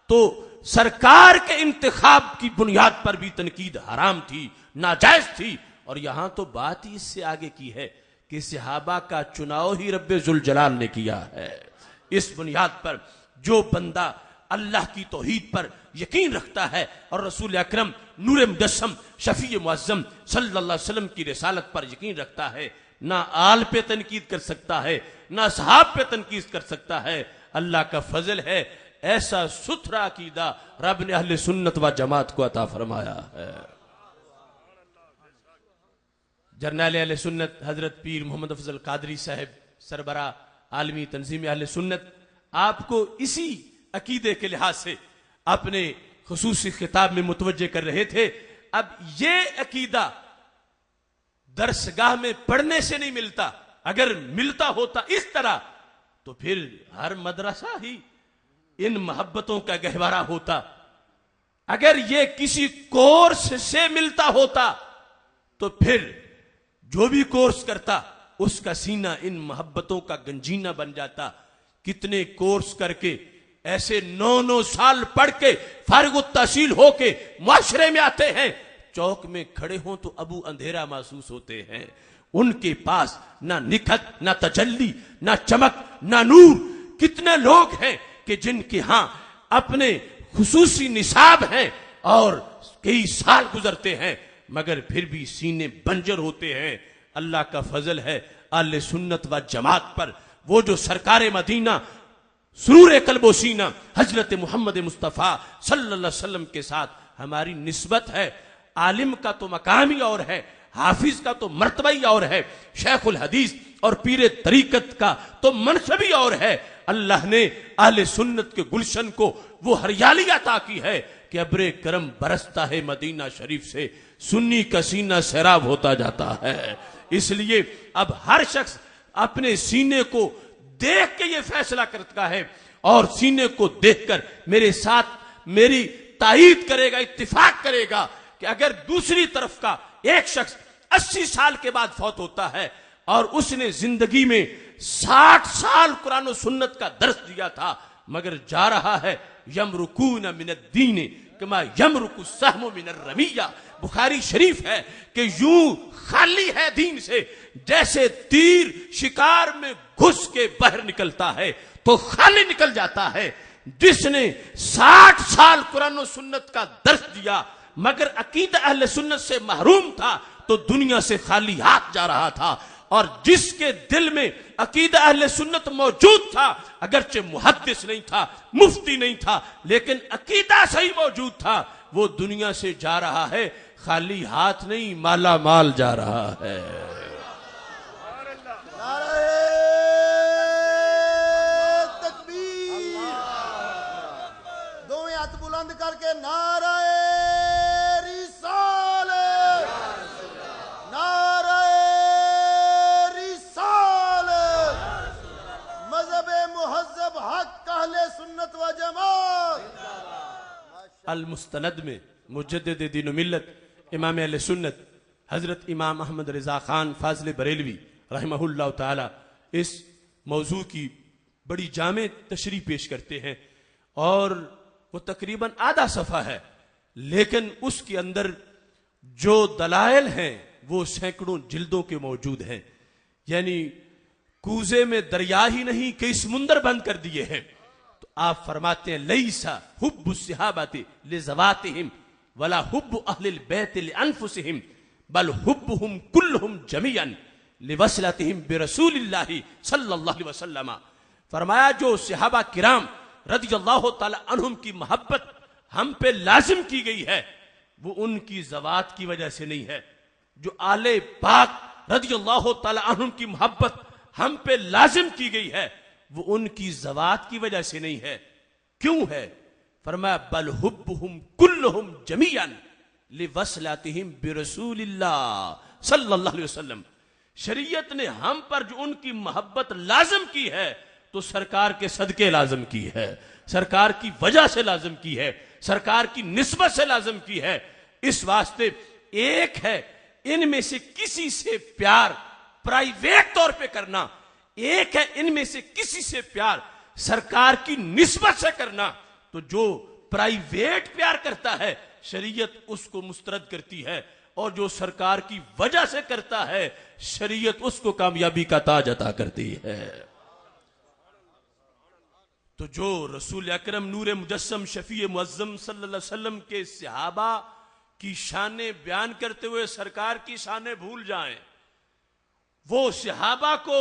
تو سرکار کے انتخاب کی بنیاد پر بھی تنقید حرام تھی، ناجائز تھی، اور یہاں تو بات ہی اس سے آگے کی ہے کہ صحابہ کا چناؤ ہی رب ذوالجلال نے کیا ہے۔ اس بنیاد پر جو بندہ اللہ کی توحید پر یقین رکھتا ہے اور رسول اکرم نور مجسم شفیع معظم صلی اللہ علیہ وسلم کی رسالت پر یقین رکھتا ہے، نہ آل پہ تنقید کر سکتا ہے، نہ صحاب پہ تنقید کر سکتا ہے۔ اللہ کا فضل ہے، ایسا ستھرا عقیدہ رب نے اہل سنت و جماعت کو عطا فرمایا ہے۔ جرنیل اہل سنت حضرت پیر محمد افضل قادری صاحب سربراہ عالمی تنظیم اہل سنت آپ کو اسی عقیدے کے لحاظ سے اپنے خصوصی خطاب میں متوجہ کر رہے تھے۔ اب یہ عقیدہ درسگاہ میں پڑھنے سے نہیں ملتا، اگر ملتا ہوتا اس طرح تو پھر ہر مدرسہ ہی ان محبتوں کا گہوارہ ہوتا۔ اگر یہ کسی کورس سے ملتا ہوتا تو پھر جو بھی کورس کرتا اس کا سینہ ان محبتوں کا گنجینہ بن جاتا۔ کتنے کورس کر کے ایسے 9 سال پڑھ کے فارغ التحصیل ہو کے معاشرے میں آتے ہیں، چوک میں کھڑے ہوں تو ابو اندھیرا محسوس ہوتے ہیں۔ ان کے پاس نہ نکھت، نہ تجلی، نہ چمک، نہ نور۔ کتنے لوگ ہیں کہ جن کے ہاں اپنے خصوصی نصاب ہیں، اور کئی سال گزرتے ہیں مگر پھر بھی سینے بنجر ہوتے ہیں. اللہ کا فضل ہے اہل سنت و جماعت پر. وہ جو سرکار مدینہ سرور قلب و سینہ حضرت محمد مصطفیٰ صلی اللہ علیہ وسلم کے ساتھ ہماری نسبت ہے. عالم کا تو مقام ہی اور ہے, حافظ کا تو مرتبہ ہی اور ہے, شیخ الحدیث اور پیر طریقت کا تو منصب ہی اور ہے. اللہ نے اہل سنت کے گلشن کو وہ ہریالی عطا کی ہے کہ ابر کرم برستا ہے مدینہ شریف سے, سنی کا سینہ سیراب ہوتا جاتا ہے. اس لیے اب ہر شخص اپنے سینے کو دیکھ کے یہ فیصلہ کرتا ہے اور سینے کو دیکھ کر میرے ساتھ میری تائید کرے گا, اتفاق کرے گا کہ اگر دوسری طرف کا ایک شخص 80 سال کے بعد فوت ہوتا ہے اور اس نے زندگی میں 60 سال قرآن و سنت کا درس دیا تھا مگر جا رہا ہے یمرکون من الدین کما یمرک السہم من الرمیہ. بخاری شریف ہے کہ یوں خالی ہے دین سے جیسے تیر شکار میں گھس کے باہر نکلتا ہے تو خالی نکل جاتا ہے. جس نے 60 سال قرآن و سنت کا درس دیا مگر عقیدہ اہل سنت سے محروم تھا تو دنیا سے خالی ہاتھ جا رہا تھا. اور جس کے دل میں عقیدہ اہل سنت موجود تھا, اگرچہ محدث نہیں تھا, مفتی نہیں تھا, لیکن عقیدہ صحیح موجود تھا, وہ دنیا سے جا رہا ہے خالی ہاتھ نہیں, مالا مال جا رہا ہے. دوویں ہاتھ بلند کر کے نعرہ رسالت, نعرہ رسالت, مذہب مہذب حق اہل سنت و جماعت. المستند میں مجدد دین و ملت امام اہل سنت حضرت امام احمد رضا خان فاضل بریلوی رحمہ اللہ تعالی اس موضوع کی بڑی جامع تشریح پیش کرتے ہیں اور وہ تقریباً آدھا صفحہ ہے, لیکن اس کے اندر جو دلائل ہیں وہ سینکڑوں جلدوں کے موجود ہیں. یعنی کوزے میں دریا ہی نہیں کئی سمندر بند کر دیے ہیں. تو آپ فرماتے ہیں لیسا حب الصحابہ لذواتہم ولا حب اہل البیت لانفسہم بل حبہم کلہم جمیعا لوصلتہم برسول اللہ صلی اللہ علیہ وسلم. فرمایا جو صحابہ کرام رضی اللہ تعالی عنہم کی محبت ہم پہ لازم کی گئی ہے وہ ان کی ذوات کی وجہ سے نہیں ہے. جو آل پاک رضی اللہ تعالی عنہم کی محبت ہم پہ لازم کی گئی ہے وہ ان کی ذوات کی وجہ سے نہیں ہے. کیوں ہے؟ فرمایا بل حبہم کلہم جمیعا لوصلتہم برسول اللہ صلی اللہ علیہ وسلم. شریعت نے ہم پر جو ان کی محبت لازم کی ہے تو سرکار کے صدقے لازم کی ہے, سرکار کی وجہ سے لازم کی ہے, سرکار کی نسبت سے لازم کی ہے. اس واسطے ایک ہے ان میں سے کسی سے پیار پرائیویٹ طور پہ کرنا, ایک ہے ان میں سے کسی سے پیار سرکار کی نسبت سے کرنا. تو جو پرائیویٹ پیار کرتا ہے شریعت اس کو مسترد کرتی ہے اور جو سرکار کی وجہ سے کرتا ہے شریعت اس کو کامیابی کا تاج عطا کرتی ہے. تو جو رسول اکرم نور مجسم شفیع معظم صلی اللہ علیہ وسلم کے صحابہ کی شانیں بیان کرتے ہوئے سرکار کی شانیں بھول جائیں, وہ صحابہ کو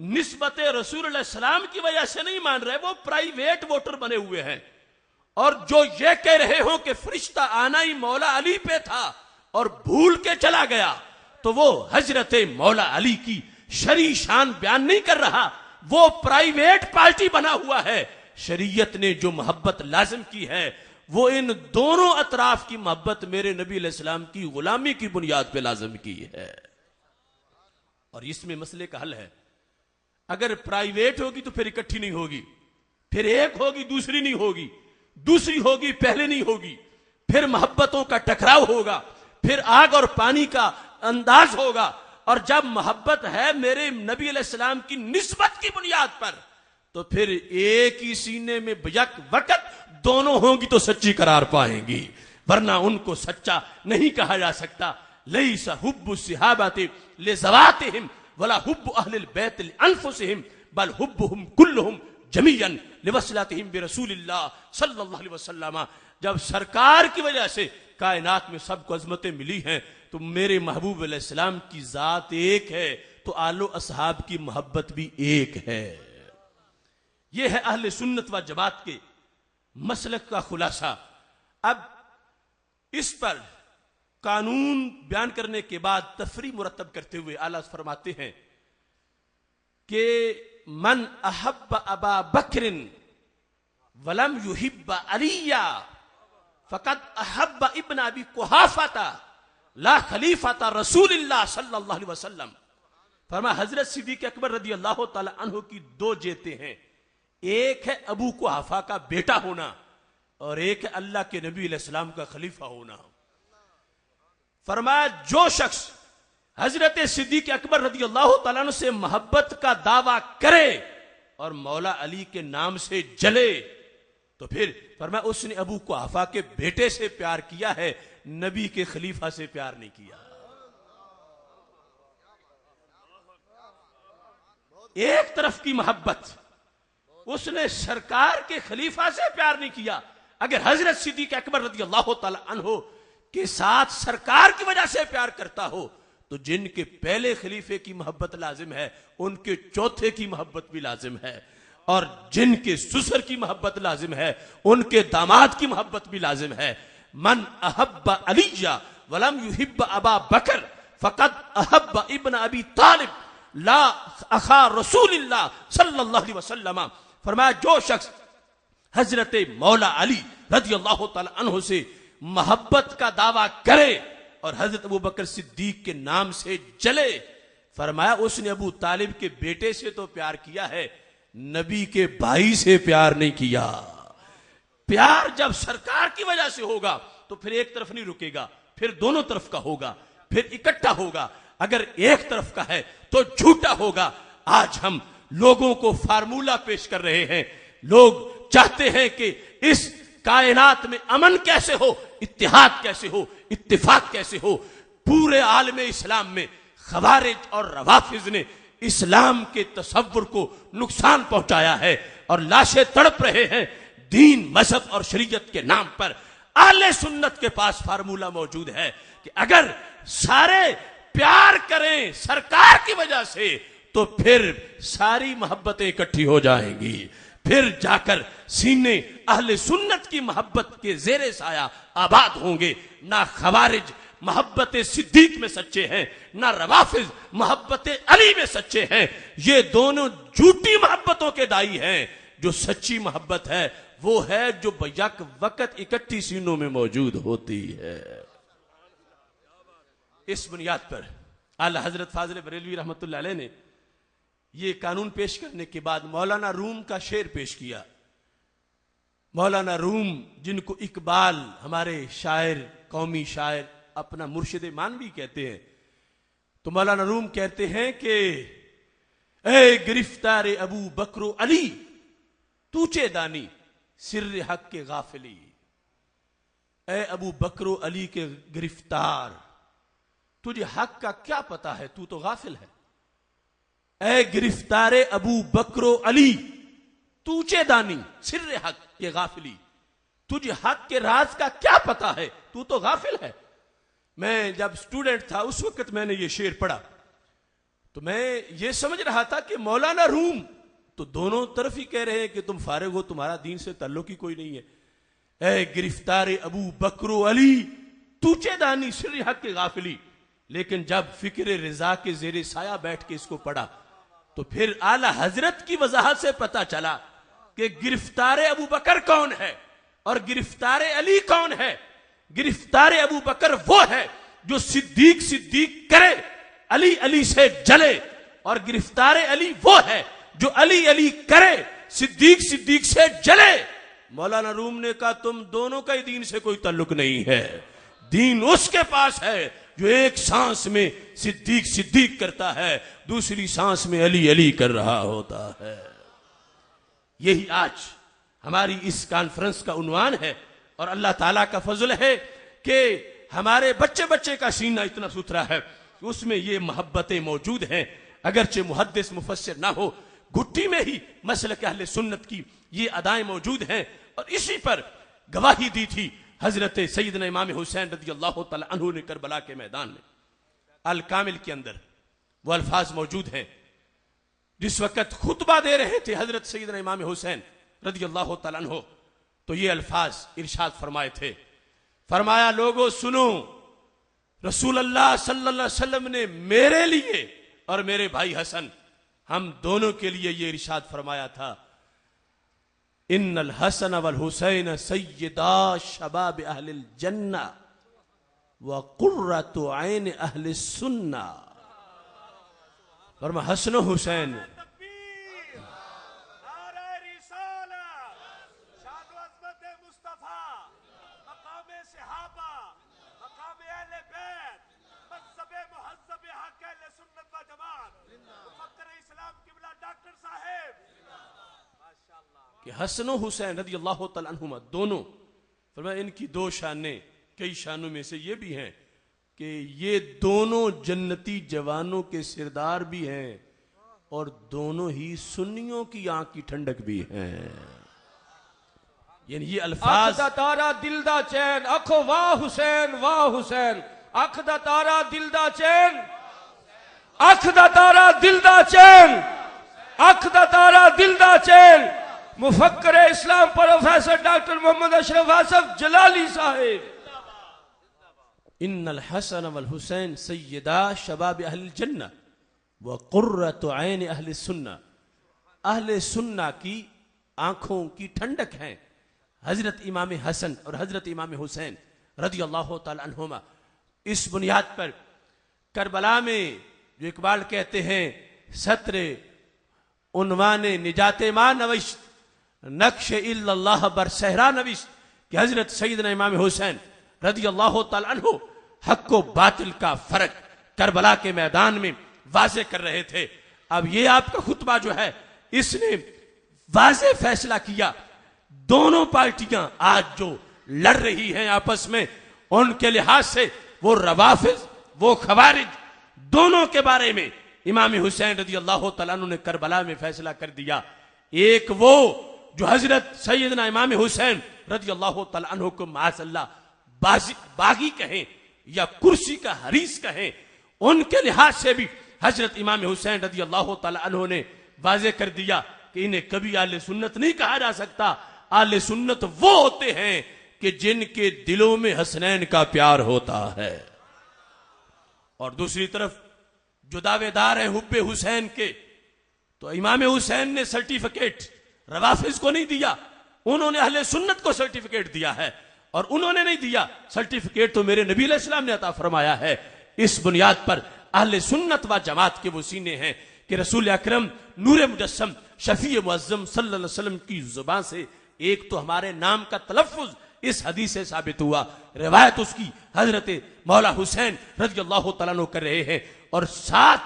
نسبت رسول اللہ السلام کی وجہ سے نہیں مان رہے, وہ پرائیویٹ ووٹر بنے ہوئے ہیں. اور جو یہ کہہ رہے ہوں کہ فرشتہ آنا ہی مولا علی پہ تھا اور بھول کے چلا گیا تو وہ حضرت مولا علی کی شرعی شان بیان نہیں کر رہا, وہ پرائیویٹ پارٹی بنا ہوا ہے. شریعت نے جو محبت لازم کی ہے وہ ان دونوں اطراف کی محبت میرے نبی علیہ السلام کی غلامی کی بنیاد پہ لازم کی ہے. اور اس میں مسئلے کا حل ہے. اگر پرائیویٹ ہوگی تو پھر اکٹھی نہیں ہوگی, پھر ایک ہوگی دوسری نہیں ہوگی, دوسری ہوگی پہلے نہیں ہوگی, پھر محبتوں کا ٹکراؤ ہوگا, پھر آگ اور پانی کا انداز ہوگا. اور جب محبت ہے میرے نبی علیہ السلام کی نسبت کی بنیاد پر تو پھر ایک ہی سینے میں یک وقت دونوں ہوں گی تو سچی قرار پائیں گی, ورنہ ان کو سچا نہیں کہا جا سکتا. لیس حب الصحابۃ لذواتہم ولا حب اہل البیت لانفسہم بل حبہم کلہم جمیعا لوصلتہم برسول اللہ صلی اللہ علیہ وسلم. جب سرکار کی وجہ سے کائنات میں سب کو عظمتیں ملی ہیں تو میرے محبوب علیہ السلام کی ذات ایک ہے تو آل و اصحاب کی محبت بھی ایک ہے۔ یہ ہے اہل سنت و جماعت کے مسلک کا خلاصہ۔ اب اس پر قانون بیان کرنے کے بعد تفریح مرتب کرتے ہوئے اعلیٰ فرماتے ہیں کہ من احب ابا بکر ولم یحب علی فقد احب ابن ابی قحافہ لا خلیفہ رسول اللہ صلی اللہ علیہ وسلم۔ فرمایا حضرت صدیق اکبر رضی اللہ تعالی عنہ کی دو جیتے ہیں، ایک ہے ابو قحافہ کا بیٹا ہونا اور ایک ہے اللہ کے نبی علیہ السلام کا خلیفہ ہونا۔ فرمایا جو شخص حضرت صدیق اکبر رضی اللہ تعالیٰ عنہ سے محبت کا دعویٰ کرے اور مولا علی کے نام سے جلے تو پھر فرمایا اس نے ابو قحافہ کے بیٹے سے پیار کیا ہے، نبی کے خلیفہ سے پیار نہیں کیا۔ ایک طرف کی محبت، اس نے سرکار کے خلیفہ سے پیار نہیں کیا۔ اگر حضرت صدیق اکبر رضی اللہ تعالی عنہ کے ساتھ سرکار کی وجہ سے پیار کرتا ہو تو جن کے پہلے خلیفے کی محبت لازم ہے ان کے چوتھے کی محبت بھی لازم ہے، اور جن کے سسر کی محبت لازم ہے ان کے داماد کی محبت بھی لازم ہے۔ من احب علی ولم یحب ابا بکر فقد احب ابن ابی طالب لا اخا رسول اللہ صلی اللہ علیہ وسلم۔ فرمایا جو شخص حضرت مولا علی رضی اللہ تعالی عنہ سے محبت کا دعویٰ کرے اور حضرت ابو بکر صدیق کے نام سے جلے، فرمایا اس نے ابو طالب کے بیٹے سے تو پیار کیا ہے، نبی کے بھائی سے پیار نہیں کیا۔ پیار جب سرکار کی وجہ سے ہوگا تو پھر ایک طرف نہیں رکے گا، پھر دونوں طرف کا ہوگا، پھر اکٹھا ہوگا۔ اگر ایک طرف کا ہے تو جھوٹا ہوگا۔ آج ہم لوگوں کو فارمولہ پیش کر رہے ہیں، لوگ چاہتے ہیں کہ اس کائنات میں امن کیسے ہو، اتحاد کیسے ہو، اتفاق کیسے ہو۔ پورے عالم اسلام میں خوارج اور روافض نے اسلام کے تصور کو نقصان پہنچایا ہے اور لاشیں تڑپ رہے ہیں۔ دین، مذہب اور شریعت کے نام پر اہل سنت کے پاس فارمولہ موجود ہے کہ اگر سارے پیار کریں سرکار کی وجہ سے تو پھر ساری محبتیں اکٹھی ہو جائیں گی، پھر جا کر سینے اہل سنت کی محبت کے زیر سایہ آباد ہوں گے۔ نہ خوارج محبت صدیق میں سچے ہیں، نہ روافض محبت علی میں سچے ہیں۔ یہ دونوں جھوٹی محبتوں کے دائی ہیں۔ جو سچی محبت ہے وہ ہے جو بیک وقت اکٹھی سینوں میں موجود ہوتی ہے۔ اس بنیاد پر اعلی حضرت فاضل بریلوی رحمۃ اللہ علیہ نے یہ قانون پیش کرنے کے بعد مولانا روم کا شعر پیش کیا۔ مولانا روم جن کو اقبال ہمارے شاعر، قومی شاعر، اپنا مرشد مانوی کہتے ہیں، تو مولانا روم کہتے ہیں کہ اے گرفتار ابو بکر و علی تو چے دانی سر حق کے غافلی۔ اے ابو بکر و علی کے گرفتار، تجھے حق کا کیا پتا ہے، تو غافل ہے۔ اے گرفتار ابو بکر و علی تو چے دانی سر حق کے غافلی، تجھے حق کے راز کا کیا پتا ہے، تو غافل ہے۔ میں جب سٹوڈنٹ تھا اس وقت میں نے یہ شعر پڑھا تو میں یہ سمجھ رہا تھا کہ مولانا روم تو دونوں طرف ہی کہہ رہے ہیں کہ تم فارغ ہو، تمہارا دین سے تعلق ہی کوئی نہیں ہے۔ اے گرفتار ابو بکر و علی تو چے دانی سر حق کے غافلی، لیکن جب فکر رضا کے زیر سایہ بیٹھ کے اس کو پڑھا تو پھر اعلی حضرت کی وضاحت سے پتا چلا کہ گرفتار ابو بکر کون ہے اور گرفتار علی کون ہے۔ گرفتار ابو بکر وہ ہے جو صدیق صدیق کرے، علی علی سے جلے، اور گرفتار علی وہ ہے جو علی علی کرے، صدیق صدیق سے جلے۔ مولانا روم نے کہا تم دونوں کا ہی دین سے کوئی تعلق نہیں ہے، دین اس کے پاس ہے جو ایک سانس میں صدیق صدیق کرتا ہے، دوسری سانس میں علی علی کر رہا ہوتا ہے۔ یہی آج ہماری اس کانفرنس کا عنوان ہے، اور اللہ تعالیٰ کا فضل ہے کہ ہمارے بچے بچے کا سینہ اتنا ستھرا ہے کہ اس میں یہ محبتیں موجود ہیں۔ اگرچہ محدث مفسر نہ ہو، گھٹی میں ہی مسلک اہل سنت کی یہ ادائیں موجود ہیں، اور اسی پر گواہی دی تھی حضرت سیدنا امام حسین رضی اللہ تعالی عنہ نے کربلا کے میدان میں. الکامل کے اندر وہ الفاظ موجود ہیں جس وقت خطبہ دے رہے تھے حضرت سیدنا امام حسین رضی اللہ تعالی عنہ، تو یہ الفاظ ارشاد فرمائے تھے. فرمایا لوگوں سنو، رسول اللہ صلی اللہ علیہ وسلم نے میرے لیے اور میرے بھائی حسن ہم دونوں کے لیے یہ ارشاد فرمایا تھا، ان الحسن والحسین سیدا شباب اہل الجنہ وقرۃ عین اہل السنہ. فرمایا حسن و حسین تکبیر، نعرہ رسالت، شان و عظمت مصطفیٰ، مقام صحابہ، مقام اہل بیت، مذہب مہذب حق اہل سنت و جماعت، مفکر اسلام قبلہ ڈاکٹر صاحب کہ حسن و حسین رضی اللہ تعالیٰ عنہما دونوں، فرمایا ان کی دو شانیں کئی شانوں میں سے یہ بھی ہیں کہ یہ دونوں جنتی جوانوں کے سردار بھی ہیں اور دونوں ہی سنیوں کی آنکھ کی ٹھنڈک بھی ہیں. یعنی یہ الفاظ اکھ دا تارا دل دا چین، اکھو واہ حسین واہ حسین، اکھ دا تارا دل دا چین، اکھ دا تارا دل دا چین، اکھ دا تارا دل دا چین. مفکر اسلام پروفیسر ڈاکٹر محمد اشرف آصف جلالی صاحب. ان الحسن والحسین سیدا شباب اہل الجنہ وقرۃ عین اہل السنہ، اہل سنہ کی آنکھوں کی ٹھنڈک ہیں حضرت امام حسن اور حضرت امام حسین رضی اللہ تعالی عنہما. اس بنیاد پر کربلا میں جو اقبال کہتے ہیں سطر عنوان نجات ما نوشت نقش الا اللہ بر صحرا نوشت، کہ حضرت سیدنا امام حسین رضی اللہ تعالی عنہ حق و باطل کا فرق کربلا کے میدان میں واضح کر رہے تھے. اب یہ آپ کا خطبہ جو ہے اس نے واضح فیصلہ کیا دونوں پارٹیاں آج جو لڑ رہی ہیں آپس میں، ان کے لحاظ سے وہ روافض وہ خوارج دونوں کے بارے میں امام حسین رضی اللہ تعالیٰ عنہ نے کربلا میں فیصلہ کر دیا. ایک وہ جو حضرت سیدنا امام حسین رضی اللہ تعالیٰ عنہ کو معاذ اللہ باغی کہیں یا کرسی کا حریص کہیں، ان کے لحاظ سے بھی حضرت امام حسین رضی اللہ تعالیٰ عنہ نے واضح کر دیا کہ انہیں کبھی اہل سنت نہیں کہا جا سکتا. اہل سنت وہ ہوتے ہیں کہ جن کے دلوں میں حسنین کا پیار ہوتا ہے. اور دوسری طرف جو دعوے دار ہیں حب حسین کے، تو امام حسین نے سرٹیفکیٹ روافض کو نہیں دیا، انہوں نے اہل سنت کو سرٹیفکیٹ دیا ہے. اور انہوں نے نہیں دیا سرٹیفکیٹ تو میرے نبی علیہ السلام نے عطا فرمایا ہے. اس بنیاد پر اہل سنت و جماعت کے وہ سینے ہیں کہ رسول اکرم نور مجسم شفیع معظم صلی اللہ علیہ وسلم کی زبان سے ایک تو ہمارے نام کا تلفظ اس حدیث سے ثابت ہوا، روایت اس کی حضرت مولا حسین رضی اللہ تعالیٰ عنہ کر رہے ہیں، اور ساتھ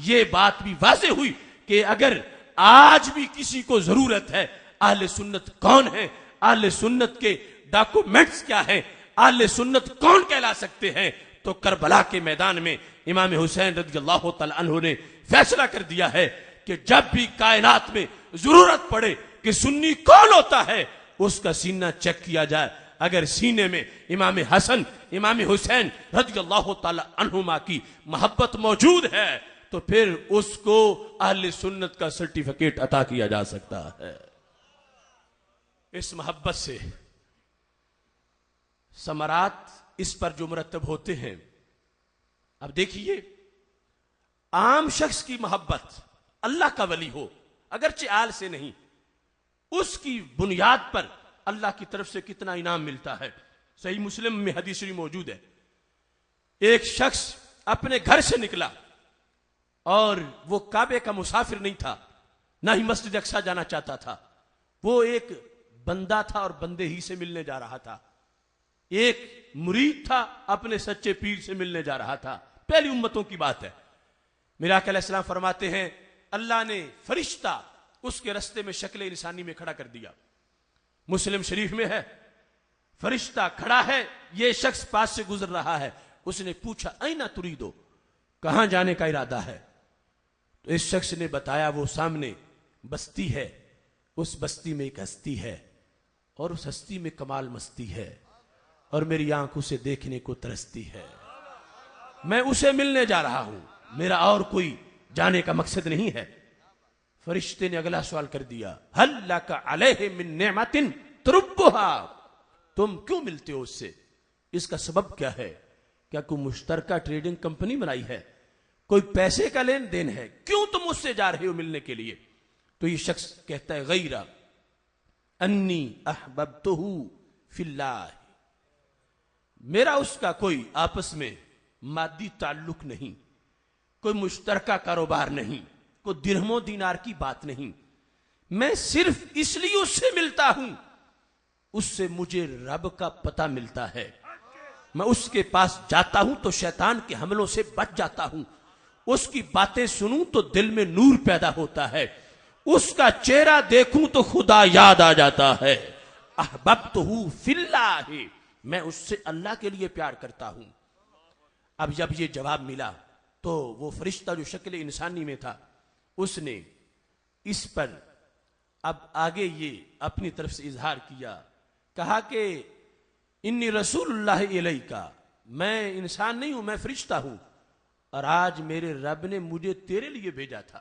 یہ بات بھی واضح ہوئی کہ اگر آج بھی کسی کو ضرورت ہے اہل سنت کون ہے، اہل سنت کے ڈاکومنٹس کیا ہیں، اہل سنت کون کہلا سکتے ہیں، تو کربلا کے میدان میں امام حسین رضی اللہ تعالیٰ عنہ نے فیصلہ کر دیا ہے کہ جب بھی کائنات میں ضرورت پڑے کہ سنی کون ہوتا ہے اس کا سینہ چیک کیا جائے. اگر سینے میں امام حسن امام حسین رضی اللہ تعالی عنہما کی محبت موجود ہے تو پھر اس کو اہل سنت کا سرٹیفکیٹ عطا کیا جا سکتا ہے. اس محبت سے ثمرات اس پر جو مرتب ہوتے ہیں، اب دیکھیے عام شخص کی محبت اللہ کا ولی ہو اگرچہ آل سے نہیں، اس کی بنیاد پر اللہ کی طرف سے کتنا انعام ملتا ہے. صحیح مسلم میں حدیث موجود ہے، ایک شخص اپنے گھر سے نکلا اور وہ کعبے کا مسافر نہیں تھا، نہ ہی مسجد اقصی جانا چاہتا تھا، وہ ایک بندہ تھا اور بندے ہی سے ملنے جا رہا تھا. ایک مرید تھا اپنے سچے پیر سے ملنے جا رہا تھا. پہلی امتوں کی بات ہے. میرا آقا علیہ السلام فرماتے ہیں اللہ نے فرشتہ اس کے رستے میں شکل انسانی میں کھڑا کر دیا. مسلم شریف میں ہے، فرشتہ کھڑا ہے، یہ شخص پاس سے گزر رہا ہے، اس نے پوچھا اینا تریدو، کہاں جانے کا ارادہ ہے؟ تو اس شخص نے بتایا وہ سامنے بستی ہے، اس بستی میں ایک ہستی ہے اور اس ہستی میں کمال مستی ہے اور میری آنکھ اسے دیکھنے کو ترستی ہے. میں اسے ملنے جا رہا ہوں, میرا اور کوئی جانے کا مقصد نہیں ہے. فرشتے نے اگلا سوال کر دیا, ہل لک علیہ من نعمت تربھا, تم کیوں ملتے ہو اس سے؟ اس کا سبب کیا ہے؟ کیا کوئی مشترکہ ٹریڈنگ کمپنی بنائی ہے؟ کوئی پیسے کا لین دین ہے؟ کیوں تم اس سے جا رہے ہو ملنے کے لیے؟ تو یہ شخص کہتا ہے, غیر انی احببتہ فی اللہ, میرا اس کا کوئی آپس میں مادی تعلق نہیں, کوئی مشترکہ کاروبار نہیں, کوئی درہم و دینار کی بات نہیں. میں صرف اس لیے اس سے ملتا ہوں, اس سے مجھے رب کا پتہ ملتا ہے. میں اس کے پاس جاتا ہوں تو شیطان کے حملوں سے بچ جاتا ہوں. اس کی باتیں سنوں تو دل میں نور پیدا ہوتا ہے. اس کا چہرہ دیکھوں تو خدا یاد آ جاتا ہے. احببتہ فی اللہ, میں اس سے اللہ کے لیے پیار کرتا ہوں. اب جب یہ جواب ملا تو وہ فرشتہ جو شکل انسانی میں تھا, اس نے اس پر اب آگے یہ اپنی طرف سے اظہار کیا, کہا کہ انی رسول اللہ الیکا, میں انسان نہیں ہوں, میں فرشتہ ہوں, اور آج میرے رب نے مجھے تیرے لیے بھیجا تھا.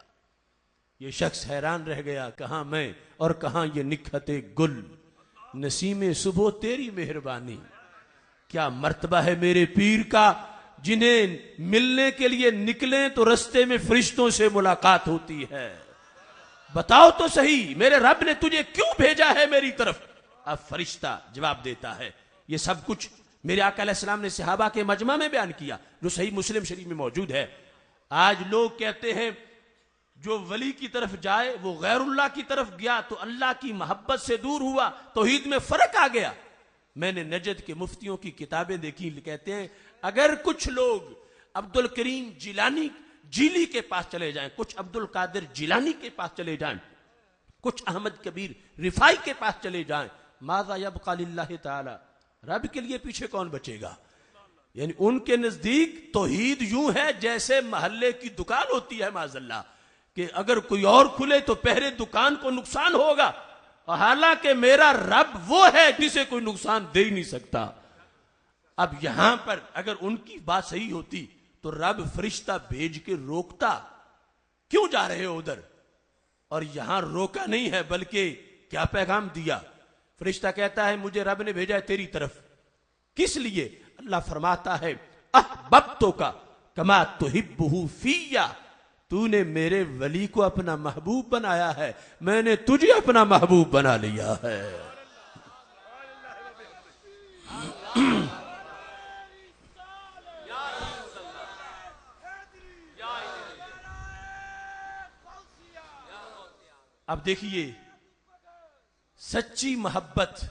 یہ شخص حیران رہ گیا, کہاں میں اور کہاں یہ نکھت گل, نسیم صبح تیری مہربانی. کیا مرتبہ ہے میرے پیر کا, جنہیں ملنے کے لیے نکلیں تو رستے میں فرشتوں سے ملاقات ہوتی ہے. بتاؤ تو صحیح میرے رب نے تجھے کیوں بھیجا ہے میری طرف؟ اب فرشتہ جواب دیتا ہے. یہ سب کچھ میرے آقا علیہ السلام نے صحابہ کے مجمع میں بیان کیا, جو صحیح مسلم شریف میں موجود ہے. آج لوگ کہتے ہیں جو ولی کی طرف جائے وہ غیر اللہ کی طرف گیا تو اللہ کی محبت سے دور ہوا, توحید میں فرق آ گیا. میں نے نجد کے مفتیوں کی کتابیں دیکھی, کہتے ہیں اگر کچھ لوگ عبد الکریم جیلی کے پاس چلے جائیں, کچھ عبد القادر جیلانی کے پاس چلے جائیں, کچھ احمد کبیر رفاعی کے پاس چلے جائیں, ماذا یبقى للہ تعالی, رب کے لیے پیچھے کون بچے گا؟ یعنی ان کے نزدیک توحید یوں ہے جیسے محلے کی دکان ہوتی ہے معاذ اللہ, کہ اگر کوئی اور کھلے تو پہلے دکان کو نقصان ہوگا, اور حالانکہ میرا رب وہ ہے جسے کوئی نقصان دے ہی نہیں سکتا. اب یہاں پر اگر ان کی بات صحیح ہوتی تو رب فرشتہ بھیج کے روکتا, کیوں جا رہے ہو ادھر؟ اور یہاں روکا نہیں ہے بلکہ کیا پیغام دیا؟ فرشتہ کہتا ہے مجھے رب نے بھیجا ہے تیری طرف. کس لیے؟ اللہ فرماتا ہے احببتک کما تحبہ فیہ, تو نے میرے ولی کو اپنا محبوب بنایا ہے, میں نے تجھے اپنا محبوب بنا لیا ہے. اب دیکھیے, سچی محبت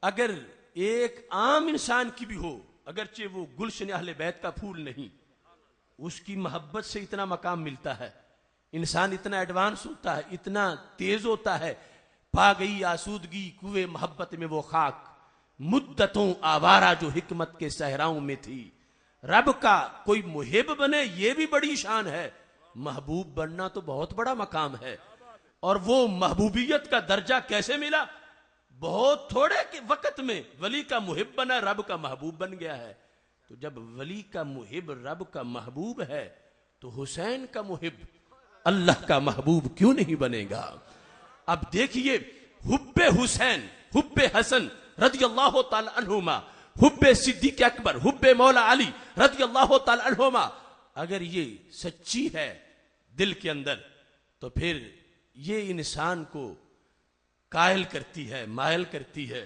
اگر ایک عام انسان کی بھی ہو, اگرچہ وہ گلشن اہل بیت کا پھول نہیں, اس کی محبت سے اتنا مقام ملتا ہے. انسان اتنا ایڈوانس ہوتا ہے, اتنا تیز ہوتا ہے. پا گئی آسودگی کوئے محبت میں وہ خاک, مدتوں آوارہ جو حکمت کے صحراؤں میں تھی. رب کا کوئی محب بنے یہ بھی بڑی شان ہے, محبوب بننا تو بہت بڑا مقام ہے. اور وہ محبوبیت کا درجہ کیسے ملا؟ بہت تھوڑے وقت میں ولی کا محب بنا, رب کا محبوب بن گیا ہے. تو جب ولی کا محب رب کا محبوب ہے تو حسین کا محب اللہ کا محبوب کیوں نہیں بنے گا؟ اب دیکھیے, حب حسین, حب حسن رضی اللہ تعالی عنہما, حب صدیق اکبر, حب مولا علی رضی اللہ تعالی عنہما, اگر یہ سچی ہے دل کے اندر تو پھر یہ انسان کو قائل کرتی ہے, مائل کرتی ہے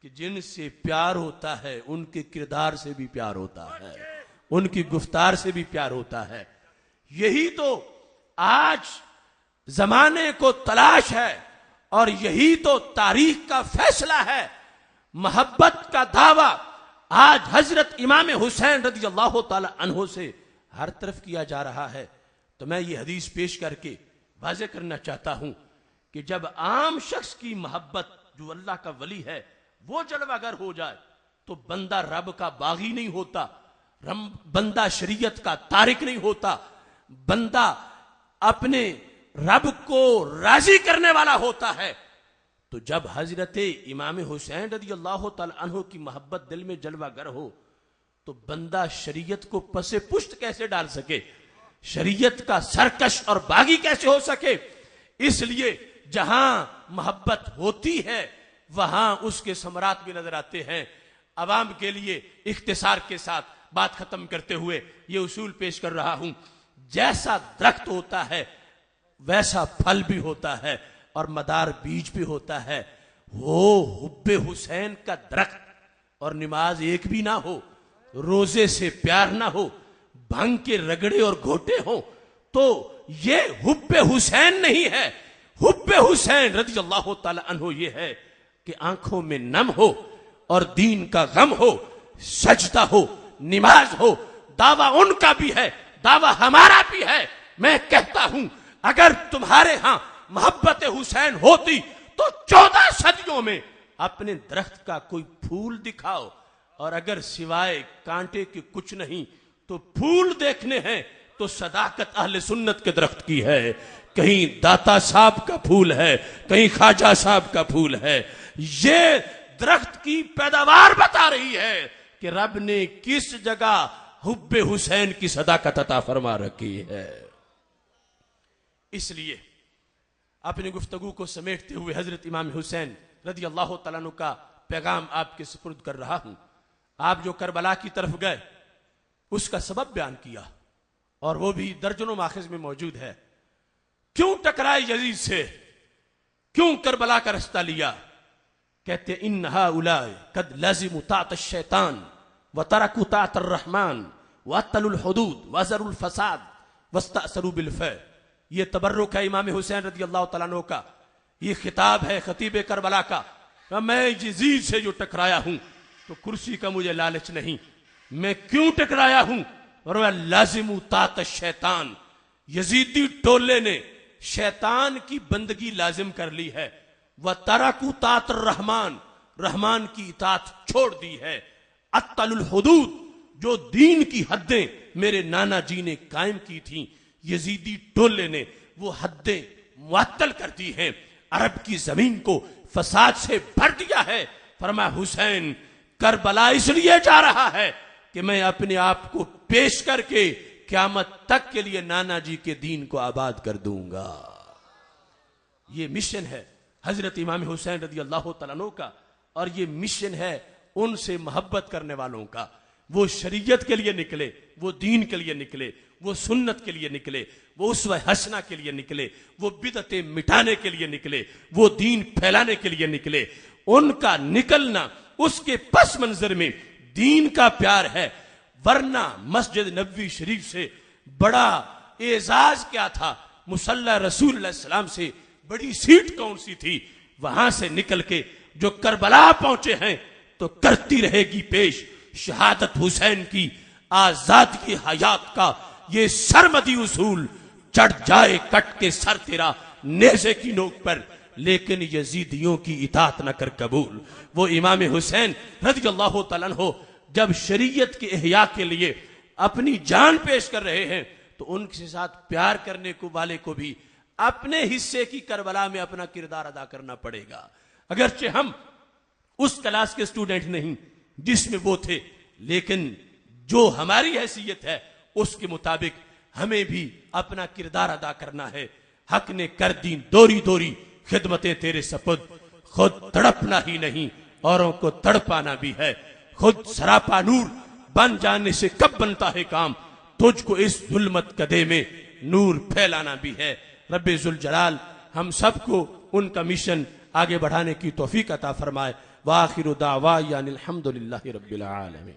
کہ جن سے پیار ہوتا ہے ان کے کردار سے بھی پیار ہوتا ہے, ان کی گفتار سے بھی پیار ہوتا ہے. یہی تو آج زمانے کو تلاش ہے اور یہی تو تاریخ کا فیصلہ ہے. محبت کا دعویٰ آج حضرت امام حسین رضی اللہ تعالی عنہ سے ہر طرف کیا جا رہا ہے. تو میں یہ حدیث پیش کر کے واضح کرنا چاہتا ہوں کہ جب عام شخص کی محبت جو اللہ کا ولی ہے وہ جلوہ گر ہو جائے تو بندہ رب کا باغی نہیں ہوتا, بندہ شریعت کا تارک نہیں ہوتا, بندہ اپنے رب کو راضی کرنے والا ہوتا ہے. تو جب حضرت امام حسین رضی اللہ تعالی عنہ کی محبت دل میں جلوہ گر ہو تو بندہ شریعت کو پس پشت کیسے ڈال سکے، شریعت کا سرکش اور باغی کیسے ہو سکے؟ اس لیے جہاں محبت ہوتی ہے وہاں اس کے ثمرات بھی نظر آتے ہیں۔ عوام کے لیے اختصار کے ساتھ بات ختم کرتے ہوئے یہ اصول پیش کر رہا ہوں، جیسا درخت ہوتا ہے ویسا پھل بھی ہوتا ہے اور مدار بیج بھی ہوتا ہے۔ وہ حب حسین کا درخت اور نماز ایک بھی نہ ہو، روزے سے پیار نہ ہو، بھنگ کے رگڑے اور گھوٹے ہوں، تو یہ حب حسین نہیں ہے۔ حب حسین رضی اللہ تعالی عنہ یہ ہے کہ آنکھوں میں نم ہو اور دین کا غم ہو، سجدہ ہو، نماز ہو۔ دعویٰ ان کا بھی ہے، دعویٰ ہمارا بھی ہے۔ میں کہتا ہوں اگر تمہارے ہاں محبت حسین ہوتی تو 14 صدیوں میں اپنے درخت کا کوئی پھول دکھاؤ، اور اگر سوائے کانٹے کے کچھ نہیں تو پھول دیکھنے ہیں تو صداقت اہل سنت کے درخت کی ہے۔ کہیں داتا صاحب کا پھول ہے، کہیں خواجہ صاحب کا پھول ہے۔ یہ درخت کی پیداوار بتا رہی ہے کہ رب نے کس جگہ حب حسین کی صداقت عطا فرما رکھی ہے۔ اس لیے اپنی گفتگو کو سمیٹتے ہوئے حضرت امام حسین رضی اللہ تعالیٰ عنہ کا پیغام آپ کے سپرد کر رہا ہوں۔ آپ جو کربلا کی طرف گئے اس کا سبب بیان کیا، اور وہ بھی درجنوں ماخذ میں موجود ہے۔ کیوں ٹکرائے یزید سے، کیوں کربلا کا رستہ لیا؟ کہتے ان ہؤلاء قد لزموا طاعت الشیطان وترکوا طاعت الرحمن واطلوا الحدود وزروا الفساد واستأثروا بالفعل۔ یہ تبرک ہے امام حسین رضی اللہ تعالیٰ عنہ کا، یہ خطاب ہے خطیب کربلا کا۔ میں یزید سے جو ٹکرایا ہوں تو کرسی کا مجھے لالچ نہیں، میں کیوں ٹکرایا ہوں؟ اور وہ لازم طاعت الشیطان، یزیدی ٹولے نے شیطان کی بندگی لازم کر لی ہے۔ وَتَرَكُوا طاعت الرحمن، رحمان کی اطاعت چھوڑ دی ہے۔ اطلوا الحدود، جو دین کی حدیں میرے نانا جی نے قائم کی تھیں یزیدی ٹولے نے وہ حدیں معطل کر دی ہیں، عرب کی زمین کو فساد سے بھر دیا ہے۔ فرمایا حسین کربلا اس لیے جا رہا ہے کہ میں اپنے آپ کو پیش کر کے قیامت تک کے لیے نانا جی کے دین کو آباد کر دوں گا۔ یہ مشن ہے حضرت امام حسین رضی اللہ تعالیٰ عنہ کا، اور یہ مشن ہے ان سے محبت کرنے والوں کا۔ وہ شریعت کے لیے نکلے، وہ دین کے لیے نکلے، وہ سنت کے لیے نکلے، وہ اسوہ حسنہ کے لیے نکلے، وہ بدعتیں مٹانے کے لیے نکلے، وہ دین پھیلانے کے لیے نکلے۔ ان کا نکلنا اس کے پس منظر میں دین کا پیار ہے، ورنہ مسجد نبوی شریف سے بڑا اعزاز کیا تھا؟ مصلی رسول اللہ علیہ السلام سے بڑی سیٹ کون سی تھی؟ وہاں سے نکل کے جو کربلا پہنچے ہیں تو کرتی رہے گی پیش شہادت حسین کی، آزادی حیات کا یہ سرمدی اصول۔ چڑھ جائے کٹ کے سر تیرا نیزے کی نوک پر، لیکن یزیدیوں کی اطاعت نہ کر قبول۔ وہ امام حسین رضی اللہ تعالیٰ عنہ جب شریعت کے احیاء کے لیے اپنی جان پیش کر رہے ہیں تو ان کے ساتھ پیار کرنے کو والے کو بھی اپنے حصے کی کربلا میں اپنا کردار ادا کرنا پڑے گا۔ اگرچہ ہم اس کلاس کے اسٹوڈنٹ نہیں جس میں وہ تھے، لیکن جو ہماری حیثیت ہے اس کے مطابق ہمیں بھی اپنا کردار ادا کرنا ہے۔ حق نے کر دی دوری دوری خدمتیں تیرے سپرد، خود تڑپنا ہی نہیں اوروں کو تڑپانا بھی ہے۔ خود سراپا نور بن جانے سے کب بنتا ہے کام، تجھ کو اس ظلمت کدے میں نور پھیلانا بھی ہے۔ رب ذوالجلال ہم سب کو ان کا مشن آگے بڑھانے کی توفیق عطا فرمائے۔ وآخر دعوانا الحمدللہ رب العالمین۔